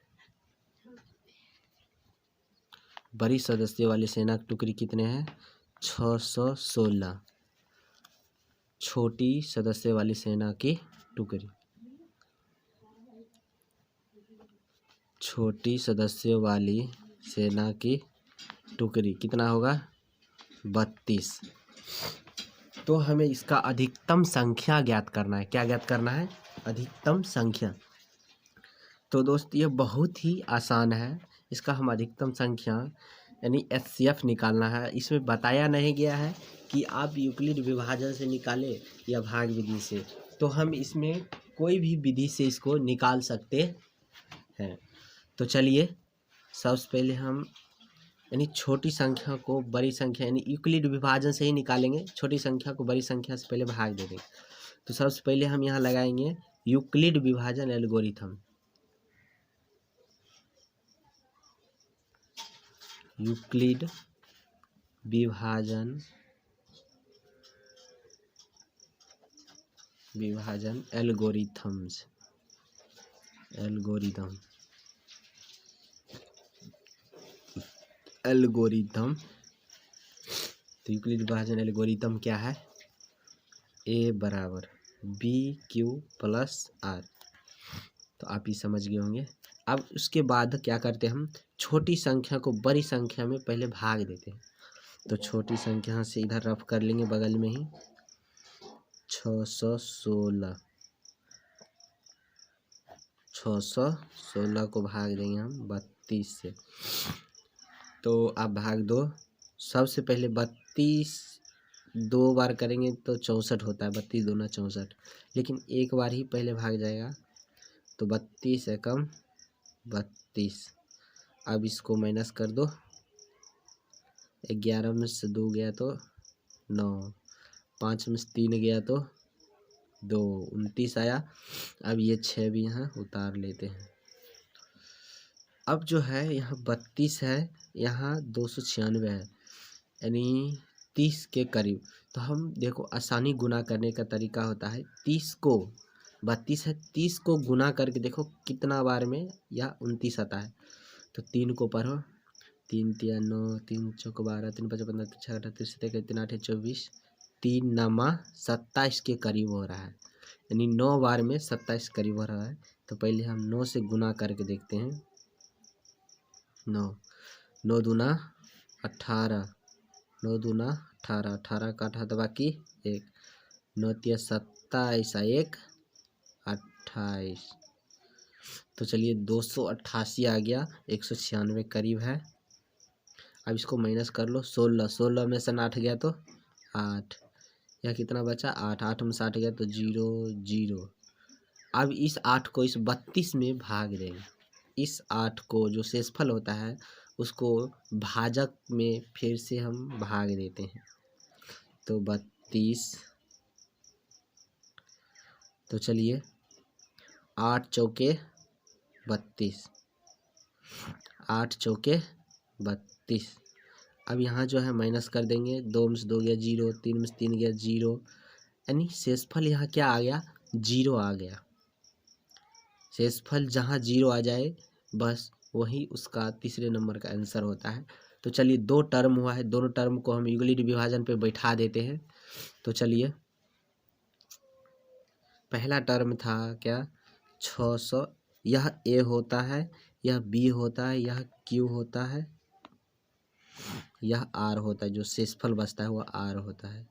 बड़ी सदस्यों वाली सेना की टुकड़ी कितने हैं? 616। छोटी सदस्य वाली सेना की टुकड़ी, छोटी सदस्यों वाली सेना की टुकड़ी कितना होगा? 32। तो हमें इसका अधिकतम संख्या ज्ञात करना है। क्या ज्ञात करना है? अधिकतम संख्या। तो दोस्त ये बहुत ही आसान है। इसका हम अधिकतम संख्या यानी HCF निकालना है। इसमें बताया नहीं गया है कि आप यूक्लिड विभाजन से निकालें या भाग विधि से, तो हम इसमें कोई भी विधि से इसको निकाल सकते हैं। तो चलिए सबसे पहले हम यानी छोटी संख्या को बड़ी संख्या यानी यूक्लिड विभाजन से ही निकालेंगे। छोटी संख्या को बड़ी संख्या से पहले भाग दे देंगे। तो सबसे पहले हम यहाँ लगाएंगे यूक्लिड विभाजन एल्गोरिथम। यूक्लिड विभाजन एल्गोरिथम। तो यूक्लिड विभाजन एल्गोरिथम क्या है? A बराबर BQ प्लस R। तो आप ही समझ गए होंगे। अब उसके बाद क्या करते हैं, हम छोटी संख्या को बड़ी संख्या में पहले भाग देते हैं। तो छोटी संख्या से इधर रफ कर लेंगे बगल में ही 616 को भाग देंगे हम 32 से। तो आप भाग दो। सबसे पहले 32 2 बार करेंगे तो 64 होता है, 32 दूना 64, लेकिन एक बार ही पहले भाग जाएगा। तो 32 एकम 32। अब इसको माइनस कर दो, 11 में से 2 गया तो 9, 5 में से 3 गया तो 2, 29 आया। अब ये 6 भी यहाँ उतार लेते हैं। अब जो है यहाँ 32 है, यहाँ 296 है, यानी 30 के करीब। तो हम देखो आसानी गुना करने का तरीका होता है, 30 को 32 है, 30 को गुना करके देखो कितना बार में यह 29 आता है। तो 3 को पढ़ो, 3 तिया 9, 3 चौक 12, 3 5 15, 6 38 3 8 24, 3 9 27 के करीब हो रहा है, यानी 9 बार में 27 करीब हो रहा है। तो पहले हम 9 से गुना करके देखते हैं। 9 दूना 18, 9 दूना 18, 18 का 8 तो बाकी 1, 9 तिया 27, 1 28। तो चलिए 288 आ गया, 196 करीब है। अब इसको माइनस कर लो, 16 में से 8 गया तो 8, यह कितना बचा 8, 8 में से 8 गया तो 0 0। अब इस 8 को इस 32 में भाग देंगे। इस 8 को जो शेषफल होता है उसको भाजक में फिर से हम भाग देते हैं। तो 32, तो चलिए 8 चौके 32, 8 चौके 32। अब यहाँ जो है माइनस कर देंगे, 2 में से 2 गया 0, 3 में से 3 गया 0, यानी शेषफल यहाँ क्या आ गया 0 आ गया। शेषफल जहाँ 0 आ जाए बस वही उसका तीसरे नंबर का आंसर होता है। तो चलिए 2 टर्म हुआ है, दोनों टर्म को हम यूक्लिड विभाजन पे बैठा देते हैं। तो चलिए पहला टर्म था क्या 600, यह A होता है, यह B होता है, यह Q होता है, यह R होता है, जो शेषफल बचता है वह R होता है।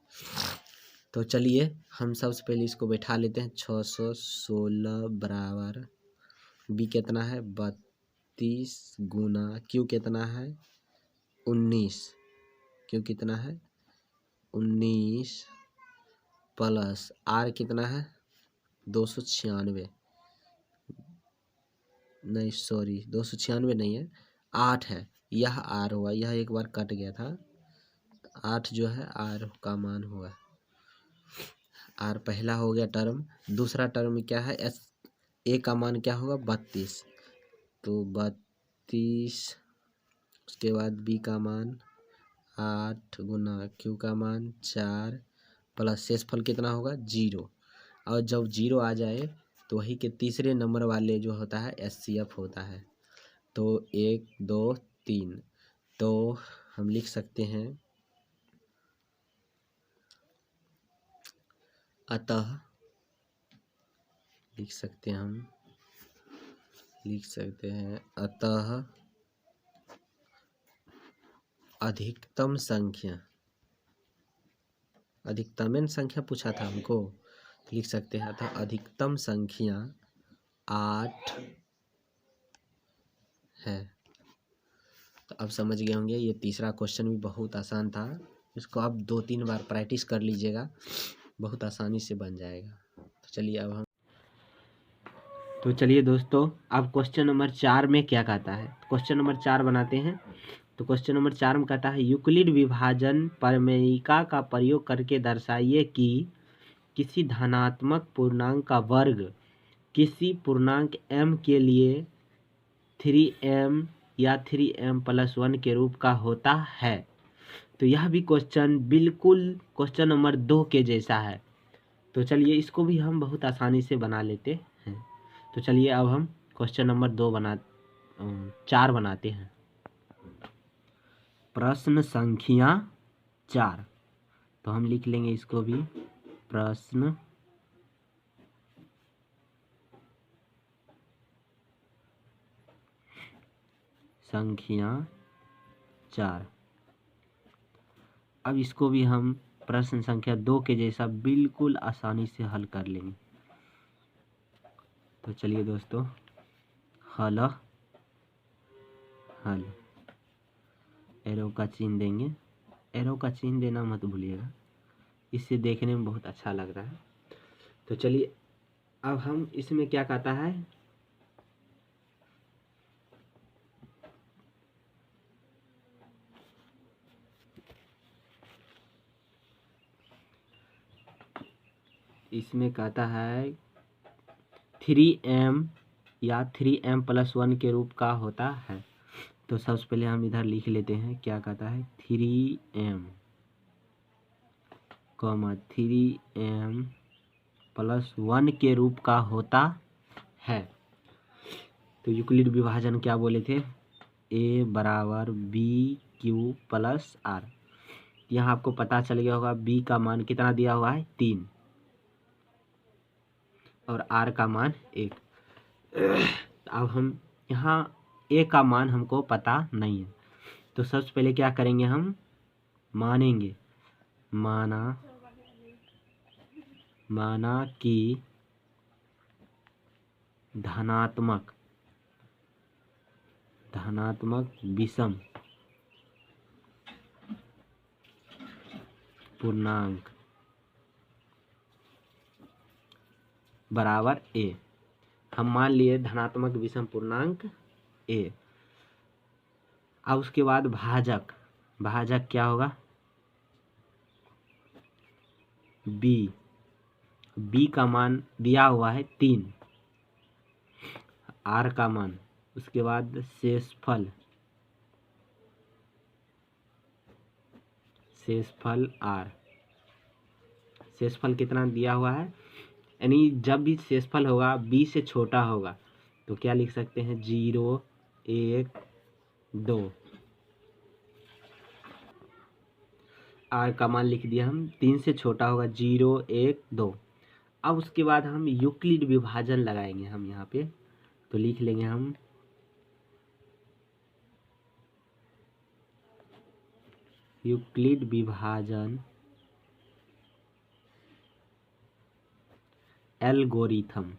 तो चलिए हम सबसे पहले इसको बैठा लेते हैं। 616 बराबर B कितना है 32 गुना Q कितना है 19, Q कितना है 19 प्लस R कितना है 296, नहीं सॉरी 296 नहीं है 8 है, यह R हुआ, यह एक बार कट गया था, 8 जो है R का मान हुआ। R पहला हो गया टर्म। दूसरा टर्म क्या है A का मान क्या होगा 32, तो 32, उसके बाद B का मान 8 गुना Q का मान 4 प्लस शेषफल कितना होगा 0। और जब 0 आ जाए तो वही के तीसरे नंबर वाले जो होता है HCF होता है। तो 1 2 3, तो हम लिख सकते हैं अतः लिख सकते हैं अतः अधिकतम संख्या पूछा था हमको, लिख सकते हैं अतः अधिकतम संख्या 8 है। तो अब समझ गए होंगे। ये तीसरा क्वेश्चन भी बहुत आसान था, इसको आप 2-3 बार प्रैक्टिस कर लीजिएगा, बहुत आसानी से बन जाएगा। तो चलिए दोस्तों, अब क्वेश्चन नंबर 4 में क्या कहता है, क्वेश्चन नंबर 4 बनाते हैं। तो क्वेश्चन नंबर 4 में कहता है यूक्लिड विभाजन प्रमेयिका का प्रयोग करके दर्शाइए कि किसी धनात्मक पूर्णांक का वर्ग किसी पूर्णांक m के लिए 3m या 3m+1 के रूप का होता है। तो यह भी क्वेश्चन बिल्कुल क्वेश्चन नंबर 2 के जैसा है। तो चलिए इसको भी हम बहुत आसानी से बना लेते हैं। तो चलिए अब हम क्वेश्चन नंबर 4 बनाते हैं। प्रश्न संख्या 4। तो हम लिख लेंगे इसको भी, प्रश्न संख्या 4। अब इसको भी हम प्रश्न संख्या 2 के जैसा बिल्कुल आसानी से हल कर लेंगे। तो चलिए दोस्तों, हल एरो का चिन्ह देंगे, एरो का चिन्ह देना मत भूलिएगा, इससे देखने में बहुत अच्छा लग रहा है। तो चलिए अब हम इसमें क्या कहता है, इसमें कहता है 3m या 3m+1 के रूप का होता है। तो सबसे पहले हम इधर लिख लेते हैं, क्या कहता है 3m, 3m+1 के रूप का होता है। तो यूक्लिड विभाजन क्या बोले थे, a बराबर BQ+R। यहाँ आपको पता चल गया होगा b का मान कितना दिया हुआ है 3 और r का मान 1। अब हम यहाँ a का मान हमको पता नहीं है, तो सबसे पहले क्या करेंगे, हम मानेंगे, माना कि धनात्मक विषम पूर्णांक बराबर a। हम मान लिए धनात्मक विषम पूर्णांक a। अब उसके बाद भाजक क्या होगा b का मान दिया हुआ है 3, r का मान, उसके बाद शेषफल r, शेषफल कितना दिया हुआ है, यानी जब भी शेषफल होगा b से छोटा होगा तो क्या लिख सकते हैं 0, 1, 2। r का मान लिख दिया हम, 3 से छोटा होगा 0, 1, 2। अब उसके बाद हम यूक्लिड विभाजन लगाएंगे हम यहाँ पे, तो लिख लेंगे हम यूक्लिड विभाजन एल्गोरिथम।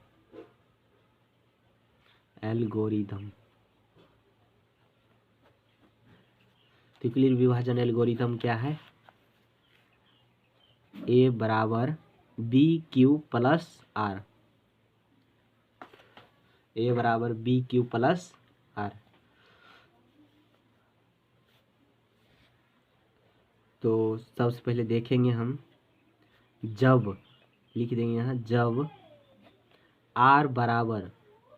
यूक्लिड विभाजन एल्गोरिथम क्या है, a बराबर BQ+R, a बराबर BQ+R। तो सबसे पहले देखेंगे हम, जब लिख देंगे यहाँ, जब r बराबर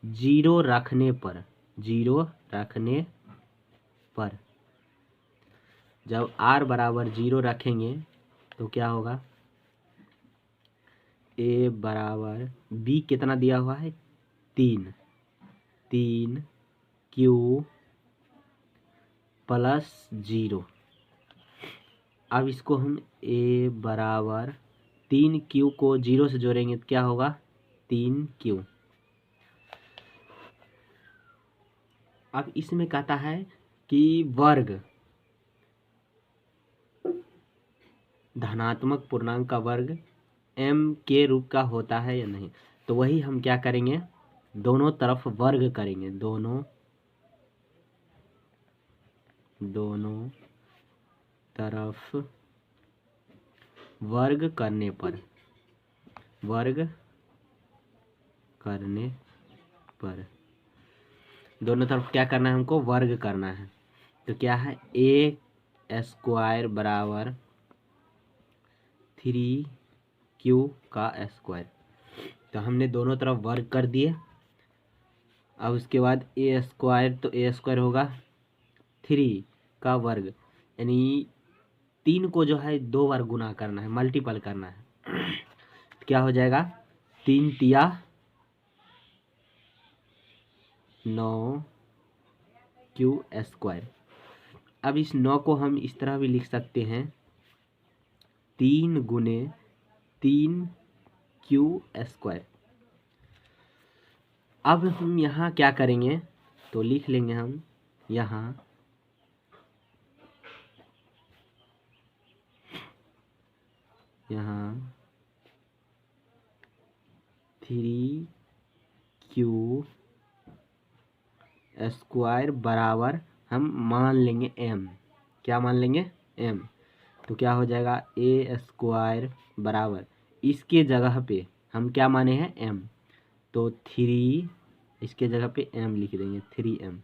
0 रखने पर, जब r बराबर 0 रखेंगे तो क्या होगा, a बराबर b कितना दिया हुआ है 3 Q+0। अब इसको हम a बराबर 3Q को 0 से जोड़ेंगे तो क्या होगा 3Q। अब इसमें कहता है कि वर्ग, धनात्मक पूर्णांक का वर्ग m के रूप का होता है या नहीं। तो वही हम क्या करेंगे, दोनों तरफ वर्ग करेंगे, दोनों दोनों तरफ वर्ग करने पर, दोनों तरफ क्या करना है हमको, वर्ग करना है। तो क्या है, ए स्क्वायर बराबर 3q का स्क्वायर। तो हमने दोनों तरफ वर्ग कर दिए। अब उसके बाद ए स्क्वायर, तो ए स्क्वायर होगा 3 का वर्ग, यानी 3 को जो है 2 बार गुना करना है, मल्टीपल करना है। तो क्या हो जाएगा, 3 तिया 9 क्यू स्क्वायर। अब इस 9 को हम इस तरह भी लिख सकते हैं, 3 गुने 3 क्यू स्क्वायर। अब हम यहाँ क्या करेंगे, तो लिख लेंगे हम यहाँ 3q स्क्वायर बराबर हम मान लेंगे m। क्या मान लेंगे, m। तो क्या हो जाएगा, ए स्क्वायर बराबर, इसके जगह पे हम क्या माने हैं, m। तो 3, इसके जगह पे m लिख देंगे, 3m।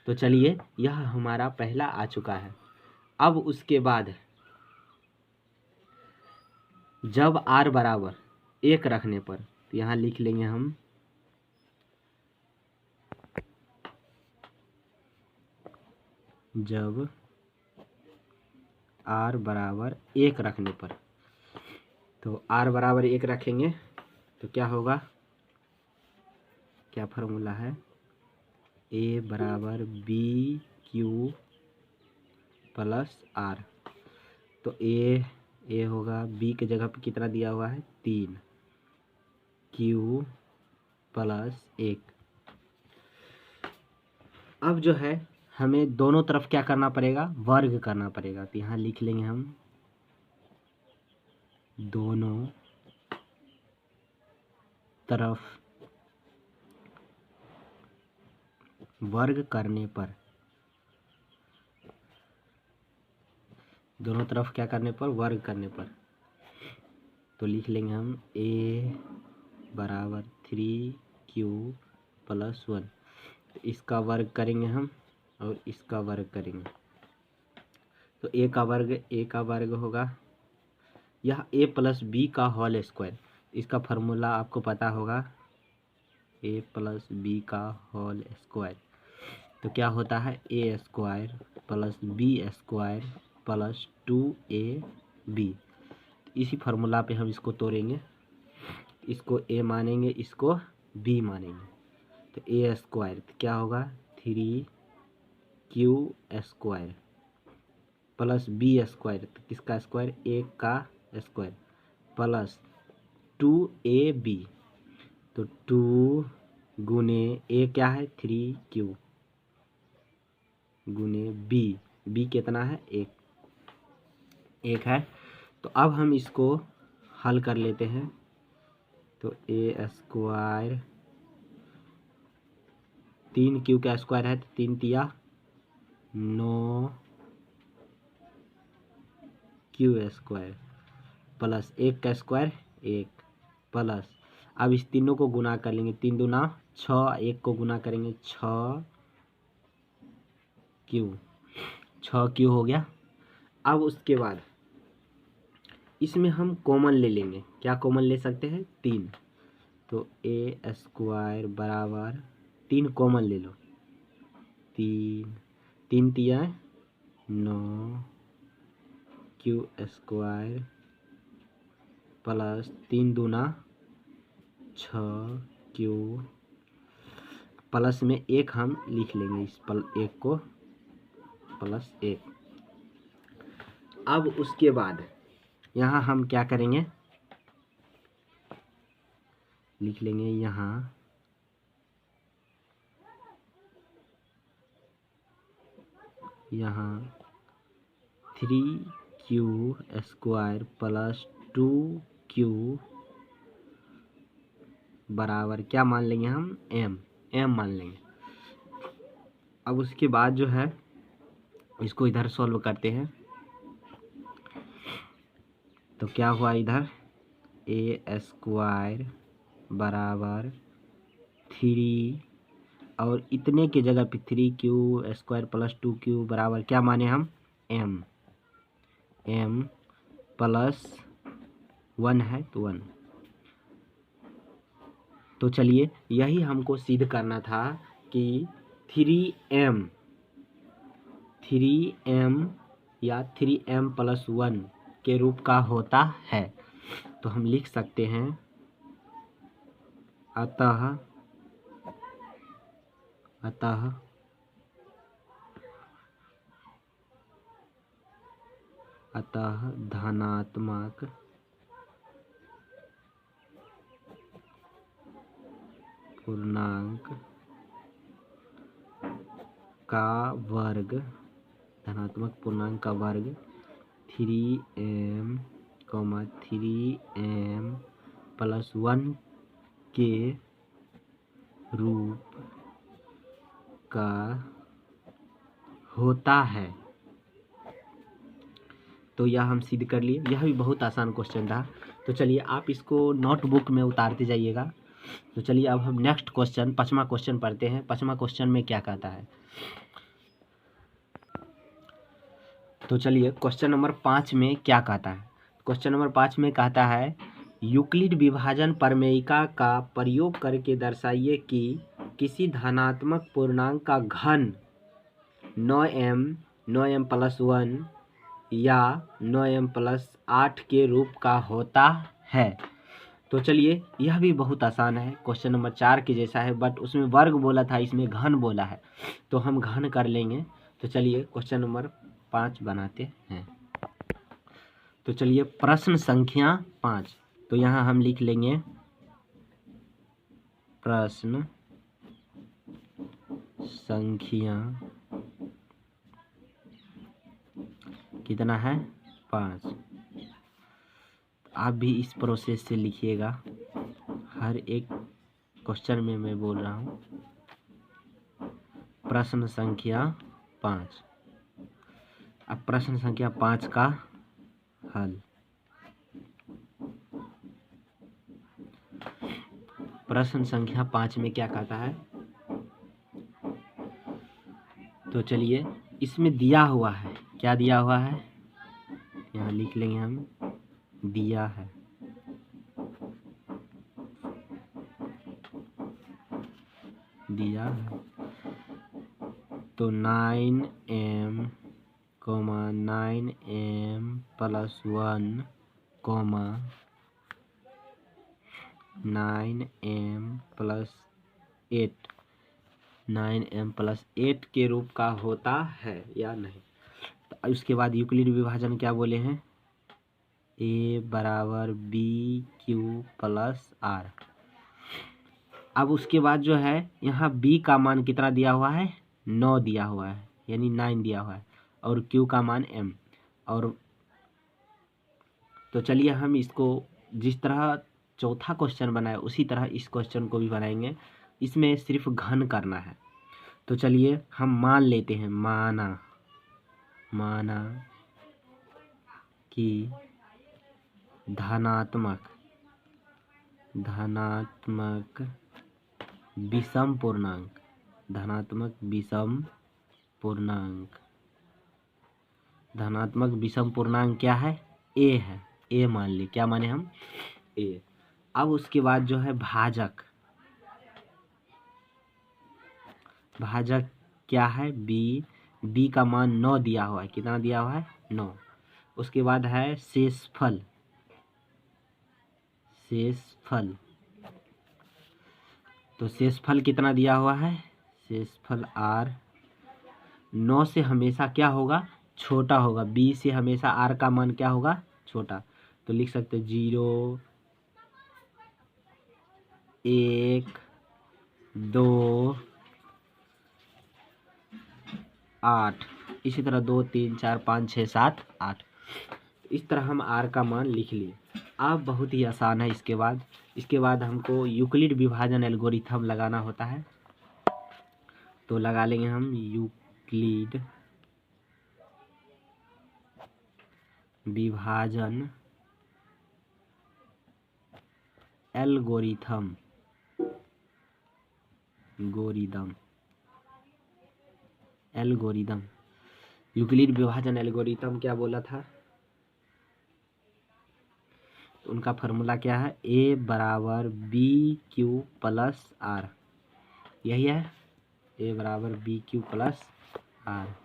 तो चलिए, यह हमारा पहला आ चुका है। अब उसके बाद जब r बराबर 1 रखने पर, तो यहाँ लिख लेंगे हम जब r बराबर 1 रखने पर, तो r बराबर 1 रखेंगे तो क्या होगा, क्या फार्मूला है, a बराबर बी क्यू प्लस आर। तो a होगा, b के जगह पे कितना दिया हुआ है, 3, q प्लस 1। अब जो है हमें दोनों तरफ क्या करना पड़ेगा, वर्ग करना पड़ेगा। तो यहाँ लिख लेंगे हम दोनों तरफ वर्ग करने पर, दोनों तरफ क्या करने पर, वर्ग करने पर। तो लिख लेंगे हम a बराबर 3q प्लस 1। तो इसका वर्ग करेंगे हम और इसका वर्ग करेंगे। तो a का वर्ग होगा, यह a प्लस बी का होल स्क्वायर। इसका फार्मूला आपको पता होगा, a प्लस बी का होल स्क्वायर। तो क्या होता है, a square plus b square plus 2ab। इसी फार्मूला पे हम इसको तोड़ेंगे, इसको a मानेंगे, इसको b मानेंगे। तो a स्क्वायर क्या होगा, 3q square plus b square, तो किसका स्क्वायर, 1 का स्क्वायर प्लस 2ab। तो 2 गुने a क्या है, 3q गुने b कितना है, 1 है। तो अब हम इसको हल कर लेते हैं। तो a स्क्वायर, 3q का स्क्वायर है, तो 3 तिया 9 q स्क्वायर प्लस 1 का स्क्वायर 1 प्लस, अब इस तीनों को गुना कर लेंगे, 3 दूना 6, 1 को गुना करेंगे 6q हो गया। अब उसके बाद इसमें हम कॉमन ले लेंगे, क्या कॉमन ले सकते हैं, 3। तो a स्क्वायर बराबर 3 कॉमन ले लो, 3 तिया 9 q स्क्वायर प्लस 3 दूना 6q प्लस में 1 हम लिख लेंगे, इस 1 को प्लस 1। अब उसके बाद यहाँ हम क्या करेंगे, लिख लेंगे यहाँ 3q स्क्वायर प्लस 2q बराबर क्या मान लेंगे हम, m मान लेंगे। अब उसके बाद जो है इसको इधर सॉल्व करते हैं। तो क्या हुआ इधर, ए स्क्वायर बराबर 3 और इतने की जगह पे 3q स्क्वायर प्लस 2q बराबर क्या माने हम, m प्लस 1 है तो 1। तो चलिए यही हमको सिद्ध करना था कि 3m या 3m प्लस 1 के रूप का होता है। तो हम लिख सकते हैं अतः धनात्मक पूर्णांक का वर्ग 3m, 3m प्लस 1 के रूप का होता है। तो यह हम सिद्ध कर लिए। यह भी बहुत आसान क्वेश्चन था। तो चलिए आप इसको नोटबुक में उतारते जाइएगा। तो चलिए अब हम नेक्स्ट क्वेश्चन 5वां क्वेश्चन पढ़ते हैं। 5वां क्वेश्चन में क्या कहता है, तो चलिए क्वेश्चन नंबर 5 में क्या कहता है। क्वेश्चन नंबर 5 में कहता है यूक्लिड विभाजन प्रमेयिका का प्रयोग करके दर्शाइए कि किसी धनात्मक पूर्णांक का घन 9m प्लस 1 या 9m प्लस 8 के रूप का होता है। तो चलिए यह भी बहुत आसान है, क्वेश्चन नंबर 4 के जैसा है, बट उसमें वर्ग बोला था, इसमें घन बोला है, तो हम घन कर लेंगे। तो चलिए क्वेश्चन नंबर 5 बनाते हैं। तो चलिए प्रश्न संख्या 5, तो यहाँ हम लिख लेंगे प्रश्न संख्या कितना है, 5। आप भी इस प्रोसेस से लिखिएगा, हर एक क्वेश्चन में मैं बोल रहा हूँ। प्रश्न संख्या 5। अब प्रश्न संख्या 5 का हल। प्रश्न संख्या 5 में क्या कहता है, तो चलिए इसमें दिया हुआ है, क्या दिया हुआ है, यहाँ लिख लेंगे हम, दिया है तो 9m plus 1 9m plus 8 9m plus 8 के रूप का होता है या नहीं। तो उसके बाद यूक्लिड विभाजन क्या बोले हैं, a बराबर BQ प्लस R। अब उसके बाद जो है यहाँ b का मान कितना दिया हुआ है, 9 दिया हुआ है, यानी 9 दिया हुआ है, और q का मान m। और तो चलिए हम इसको जिस तरह चौथा क्वेश्चन बनाया उसी तरह इस क्वेश्चन को भी बनाएंगे। इसमें सिर्फ घन करना है। तो चलिए हम मान लेते हैं, माना कि धनात्मक विषम पूर्णांक क्या है, a है, a मान ले, क्या माने हम, a। अब उसके बाद जो है भाजक क्या है, b का मान 9 दिया हुआ है, कितना दिया हुआ है, 9। उसके बाद है शेषफल तो शेषफल कितना दिया हुआ है, शेषफल r। 9 से हमेशा क्या होगा, छोटा होगा, b से हमेशा r का मान क्या होगा, छोटा। तो लिख सकते 0 1 2 8, इसी तरह 2 3 4 5 6 7 8, इस तरह हम r का मान लिख लिए। अब बहुत ही आसान है। इसके बाद हमको यूक्लिड विभाजन एल्गोरिथम लगाना होता है। तो लगा लेंगे हम यूक्लिड विभाजन एल्गोरिथम एल्गोरिदम यूक्लिड विभाजन एल्गोरिथम क्या बोला था? तो उनका फॉर्मूला क्या है? ए बराबर बी क्यू प्लस आर, यही है, ए बराबर बी क्यू प्लस आर।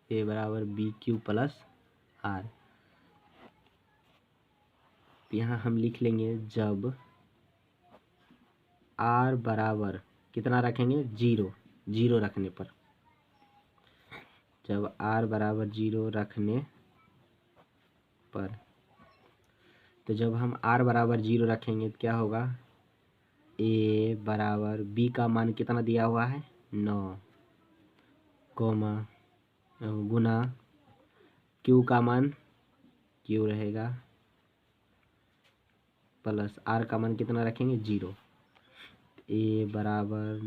ए बराबर बी क्यू प्लस आर। यहाँ हम लिख लेंगे जब आर बराबर कितना रखेंगे? 0, 0 रखने पर, जब आर बराबर 0 रखने पर, तो जब हम आर बराबर 0 रखेंगे तो क्या होगा? ए बराबर बी का मान कितना दिया हुआ है? 9, कोमा गुना क्यू का मान, क्यू रहेगा, प्लस आर का मान कितना रखेंगे? 0। ए बराबर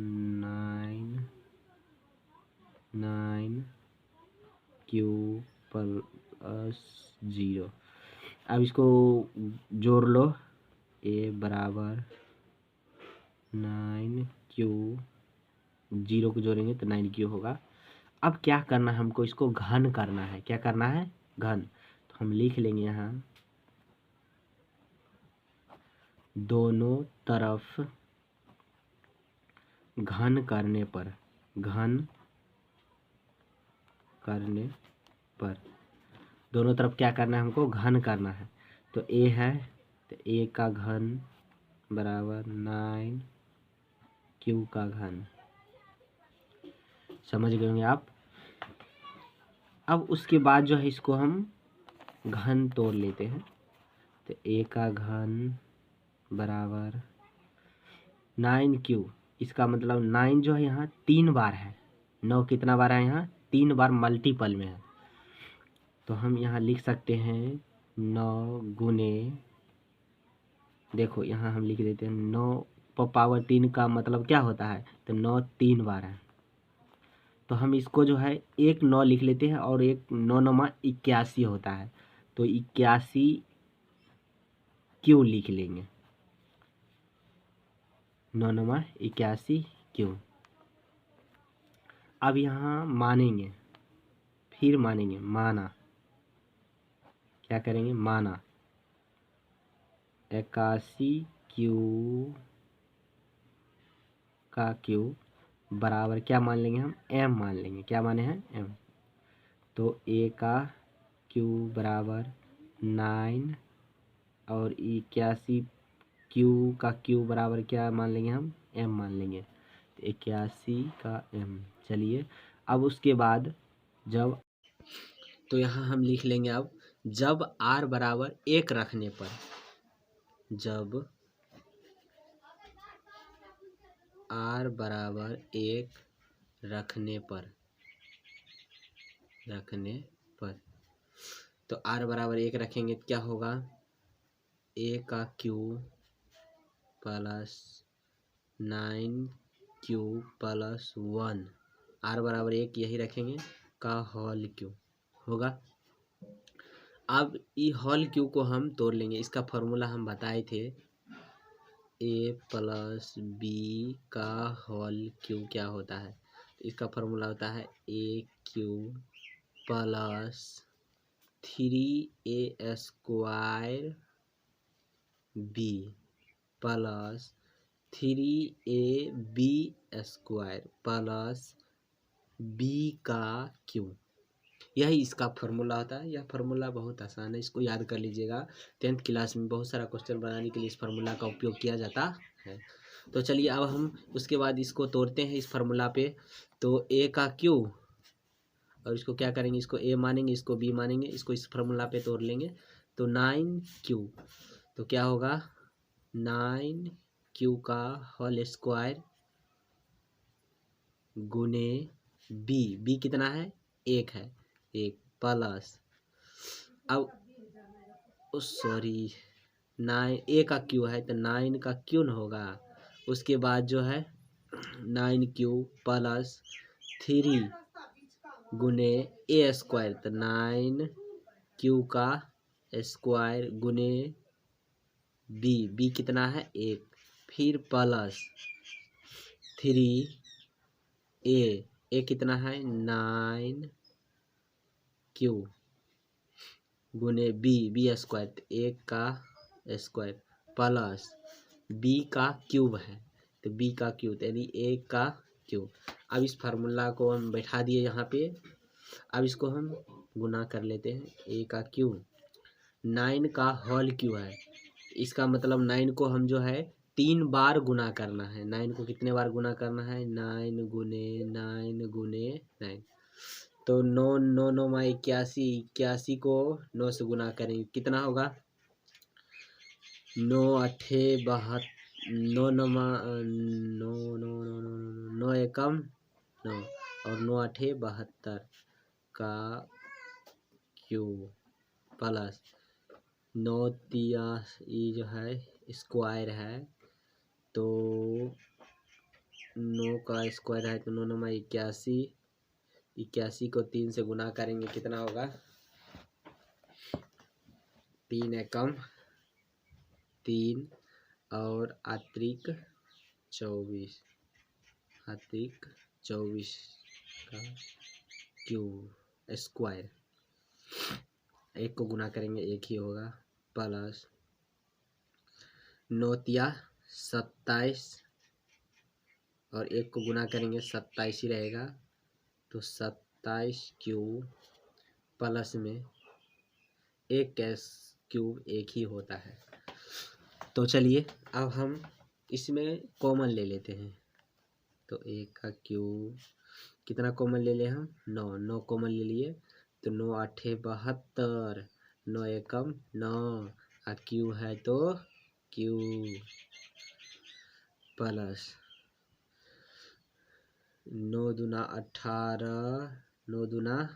9 क्यू प्लस 0। अब इसको जोड़ लो, ए बराबर 9 क्यू, 0 को जोड़ेंगे तो 9 क्यू होगा। अब क्या करना है हमको? इसको घन करना है। क्या करना है? घन। तो हम लिख लेंगे यहाँ दोनों तरफ घन करने पर, दोनों तरफ क्या करना है हमको? घन करना है। तो ए है, तो ए का घन बराबर 9 क्यू का घन। समझ गए होंगे आप? अब उसके बाद जो है इसको हम घन तोड़ लेते हैं। तो ए का घन बराबर 9 क्यू, इसका मतलब 9 जो है यहाँ 3 बार है। 9 कितना बार है? यहाँ 3 बार मल्टीपल में है। तो हम यहाँ लिख सकते हैं 9 गुने, देखो यहाँ हम लिख देते हैं 9 पावर 3 का मतलब क्या होता है? तो 9 3 बार है। तो हम इसको जो है एक 9 लिख लेते हैं और एक 9 9 81 होता है, तो 81 क्यों लिख लेंगे, 9 9 81 क्यों। अब यहाँ मानेंगे, फिर मानेंगे, माना, क्या करेंगे? माना 81 क्यू का क्यू बराबर क्या मान लेंगे हम? m मान लेंगे। क्या माने हैं? m। तो a का क्यू बराबर 9 और 81 क्यू का क्यू बराबर क्या मान लेंगे हम? m मान लेंगे। तो 81 का m। चलिए अब उसके बाद जब, तो यहाँ हम लिख लेंगे अब जब r बराबर 1 रखने पर, जब r बराबर 1 रखने पर, तो r बराबर 1 रखेंगे तो क्या होगा? a का Q plus 9 Q plus 1, r बराबर 1 यही रखेंगे, का होल क्यू होगा। अब ये होल क्यू को हम तोड़ लेंगे। इसका फॉर्मूला हम बताए थे, a प्लस बी का होल क्यू क्या होता है? इसका फॉर्मूला होता है A cube plus 3a square B plus 3ab square plus B का क्यू, यही इसका फॉर्मूला होता है। यह फॉर्मूला बहुत आसान है, इसको याद कर लीजिएगा। 10th क्लास में बहुत सारा क्वेश्चन बनाने के लिए इस फार्मूला का उपयोग किया जाता है। तो चलिए अब हम उसके बाद इसको तोड़ते हैं इस फार्मूला पे। तो a का क्यू, और इसको क्या करेंगे? इसको a मानेंगे, इसको b मानेंगे, इसको इस फार्मूला पे तोड़ लेंगे। तो 9 क्यू, तो क्या होगा? 9 क्यू का होल स्क्वायर गुने बी कितना है? 1 है, 1 प्लस, अब सॉरी 9 a का क्यू है तो 9 का क्यू न होगा। उसके बाद जो है 9 क्यू प्लस 3 गुने ए स्क्वायर, तो 9q का स्क्वायर गुने बी कितना है 1, फिर प्लस 3a कितना है 9q गुने बी स्क्वायर, तो 1 का स्क्वायर प्लस बी का क्यूब है, तो बी का क्यूब यानी 1 का क्यूब। अब इस फार्मूला को हम बैठा दिए यहाँ पे। अब इसको हम गुना कर लेते हैं। ए का क्यूब 9 का होल क्यूब है, इसका मतलब 9 को हम जो है 3 बार गुना करना है। 9 को कितने बार गुना करना है 9 गुने 9 गुने 9, तो 9 81, 81 को 9 से गुना करेंगे कितना होगा 9 अठे 72, 9 एकम 9 और 9 अठे 72 का क्यूब प्लस 9 तिया ये जो है स्क्वायर है, तो 9 का स्क्वायर है तो 9 81, 81 को 3 से गुना करेंगे कितना होगा 3 एकम 3 और अतिरिक्त 24 का क्यूब स्क्वायर। एक को गुना करेंगे एक ही होगा प्लस 9 तिया 27 और एक को गुना करेंगे 27 ही रहेगा, तो 27 क्यूब प्लस में एक कैश क्यूब एक ही होता है। तो चलिए अब हम इसमें कॉमन ले लेते हैं, तो एक का क्यूब कितना कॉमन ले लिए हम 9 कॉमन ले लिए, तो 9 आठे 72, 9 एकम 9 आ क्यूब है तो क्यूब प्लस 9 दूना 18, 9 दूना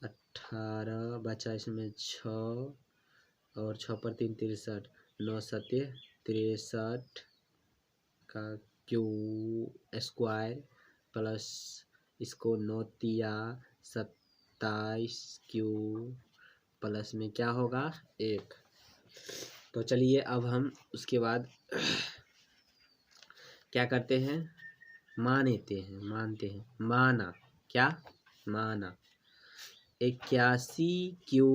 18 बचा इसमें 6 और 6 पर 3 63, 9 सते 63 का क्यूब स्क्वायर प्लस इसको 9 तिया 27 क्यूब प्लस में क्या होगा 1। तो चलिए अब हम उसके बाद क्या करते हैं मानते हैं माना क्या माना 81 क्यू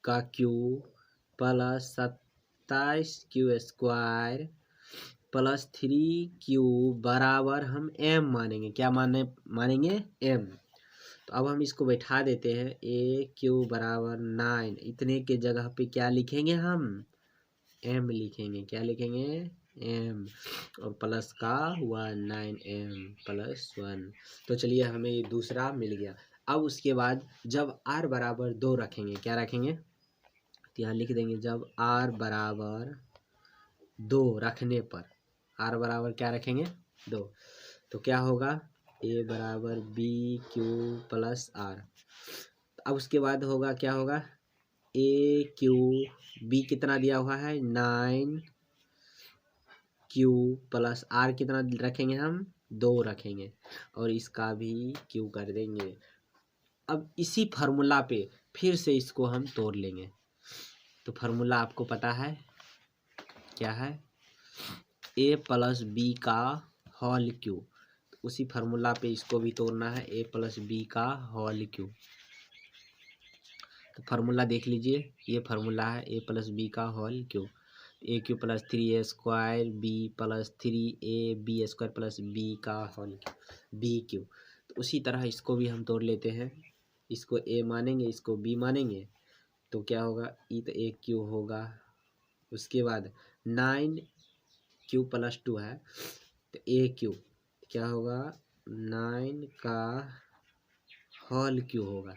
का cube plus 27 Q square plus 3q बराबर हम m मानेंगे। क्या मानेंगे m। तो अब हम इसको बैठा देते हैं ए क्यू बराबर 9, इतने के जगह पे क्या लिखेंगे हम m लिखेंगे। क्या लिखेंगे m और प्लस का 1 9m प्लस 1। तो चलिए हमें ये दूसरा मिल गया। अब उसके बाद जब r बराबर 2 रखेंगे क्या रखेंगे, तो यहाँ लिख देंगे जब r बराबर 2 रखने पर, r बराबर क्या रखेंगे 2, तो क्या होगा a बराबर बी क्यू प्लस आर। अब उसके बाद होगा क्या होगा ए क्यू बी कितना दिया हुआ है 9 क्यू प्लस आर कितना रखेंगे हम 2 रखेंगे और इसका भी क्यू कर देंगे। अब इसी फार्मूला पे फिर से इसको हम तोड़ लेंगे। तो फार्मूला आपको पता है क्या है ए प्लस बी का होल क्यूब, तो उसी फार्मूला पे इसको भी तोड़ना है ए प्लस बी का होल क्यूब। तो फार्मूला देख लीजिए, ये फार्मूला है ए प्लस बी का whole cube, A cube plus 3a square B plus 3ab square plus B का होल क्यूब बी क्यू। तो उसी तरह इसको भी हम तोड़ लेते हैं, इसको a मानेंगे इसको b मानेंगे, तो क्या होगा ई तो ए क्यू होगा। उसके बाद 9q प्लस 2 है तो ए क्यू क्या होगा 9 का होल क्यू होगा,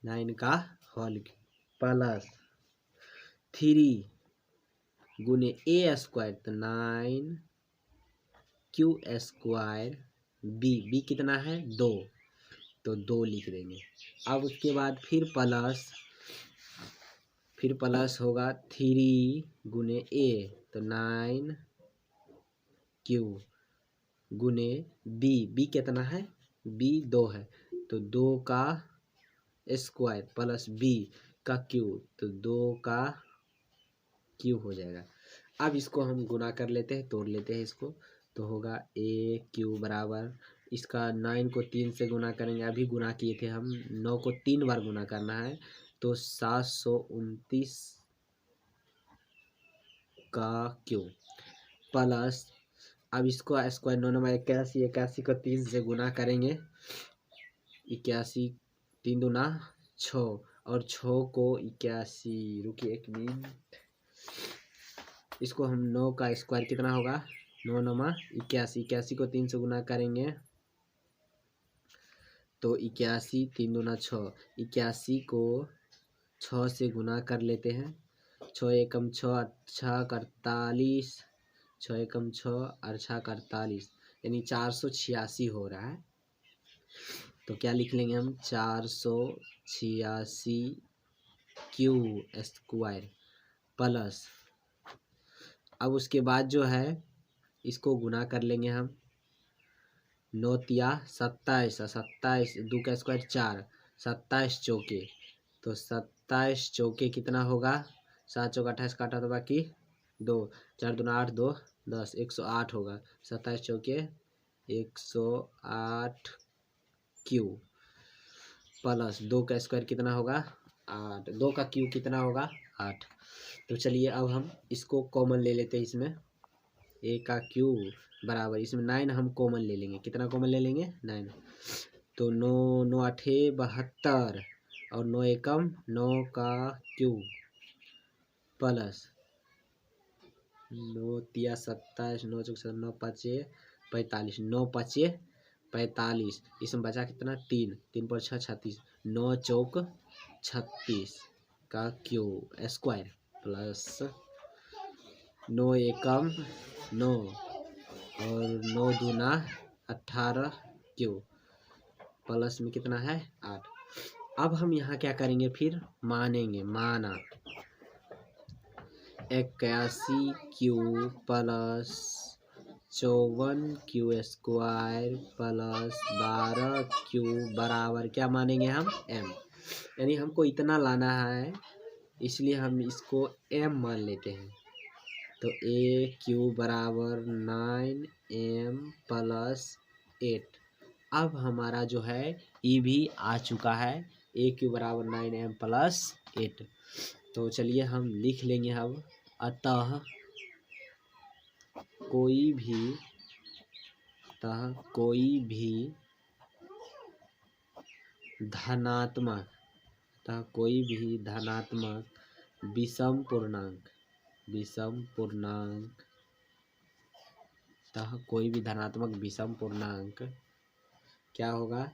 9 का होल क्यू प्लस 3 गुने ए स्क्वायर, तो 9q स्क्वायर बी कितना है 2, तो 2 लिख देंगे। अब उसके बाद फिर प्लस होगा 3 गुने ए, तो 9q गुने बी कितना है बी 2 है तो 2 का स्क्वायर प्लस बी का क्यूब तो 2 का क्यूब हो जाएगा। अब इसको हम गुना कर लेते हैं, तोड़ लेते हैं इसको, तो होगा ए क्यूब बराबर इसका 9 को 3 से गुना करेंगे, अभी गुना किए थे हम, 9 को 3 बार गुना करना है तो 729 का क्यूब प्लस अब इसको स्क्वायर 9 नंबर 81, 81 को 3 से गुना करेंगे, 81 3 दूना 6 और 6 को 81, रुकिए एक मिनट, इसको हम 9 का स्क्वायर कितना होगा 9 नंबर 81, 81 को 3 से गुना करेंगे तो 81 3 दूना 6, 81 को 6 से गुना कर लेते हैं, 6 एकम 6 अच्छा 48, 6 एकम 6 अच्छा 48 यानी 486 हो रहा है। तो क्या लिख लेंगे हम 486 क्यू स्क्वायर प्लस अब उसके बाद जो है इसको गुना कर लेंगे हम, 9 तिया 27, 27 2 का स्क्वायर 4, 27 चौके तो 27 चौके कितना होगा 7 चौका 28 काटा तो बाकी 2, 4 दूना 8 2 10 108 होगा, 27 चौके 108 क्यू प्लस 2 का स्क्वायर कितना होगा 8, 2 का क्यू कितना होगा 8। तो चलिए अब हम इसको कॉमन ले लेते हैं, इसमें ए का क्यू बराबर इसमें 9 हम कॉमन ले लेंगे, कितना कॉमन ले लेंगे 9, तो 9 9 8 72 और 9 एकम 9 का क्यूब प्लस 9 तिया 27, 9 चौक 9 पाँचे 45, 9 पाँचे 45, इसमें बचा कितना 3, 3 पर 6 36, 9 चौक 36 का क्यूब स्क्वायर प्लस 9 एकम 9 और 9 दूना 18 क्यूब प्लस में कितना है 8। अब हम यहाँ क्या करेंगे फिर मानेंगे, माना 81 Q plus 54 Q square plus 12 Q बराबर क्या मानेंगे हम m, यानी हमको इतना लाना है इसलिए हम इसको m मान लेते हैं। तो ए क्यू बराबर 9m प्लस 8। अब हमारा जो है ई भी आ चुका है, ए क्यू बराबर 9m प्लस 8। तो चलिए हम लिख लेंगे अब, अतः कोई भी धनात्मक विषम पूर्णांक क्या होगा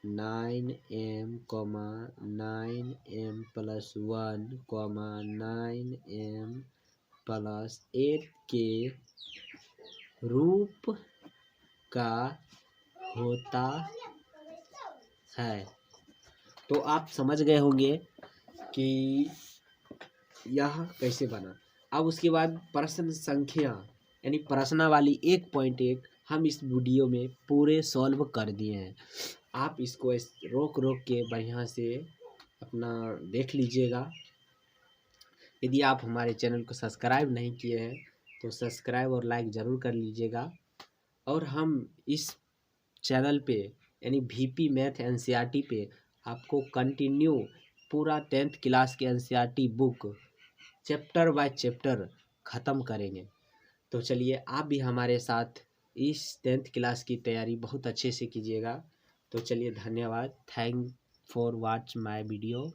9m 9m plus 1 9m plus 8 के रूप का होता है। तो आप समझ गए होंगे कि यह कैसे बना। अब उसके बाद प्रश्न संख्या यानी प्रश्नावली 1.1 हम इस वीडियो में पूरे सॉल्व कर दिए हैं। आप इसको रोक के बढ़िया से अपना देख लीजिएगा। यदि आप हमारे चैनल को सब्सक्राइब नहीं किए हैं तो सब्सक्राइब और लाइक ज़रूर कर लीजिएगा। और हम इस चैनल पे यानी VP मैथ NCERT पे आपको कंटिन्यू पूरा 10th क्लास के NCERT book chapter by chapter ख़त्म करेंगे। तो चलिए आप भी हमारे साथ इस 10th क्लास की तैयारी बहुत अच्छे से कीजिएगा। तो चलिए धन्यवाद, thank for watch my video.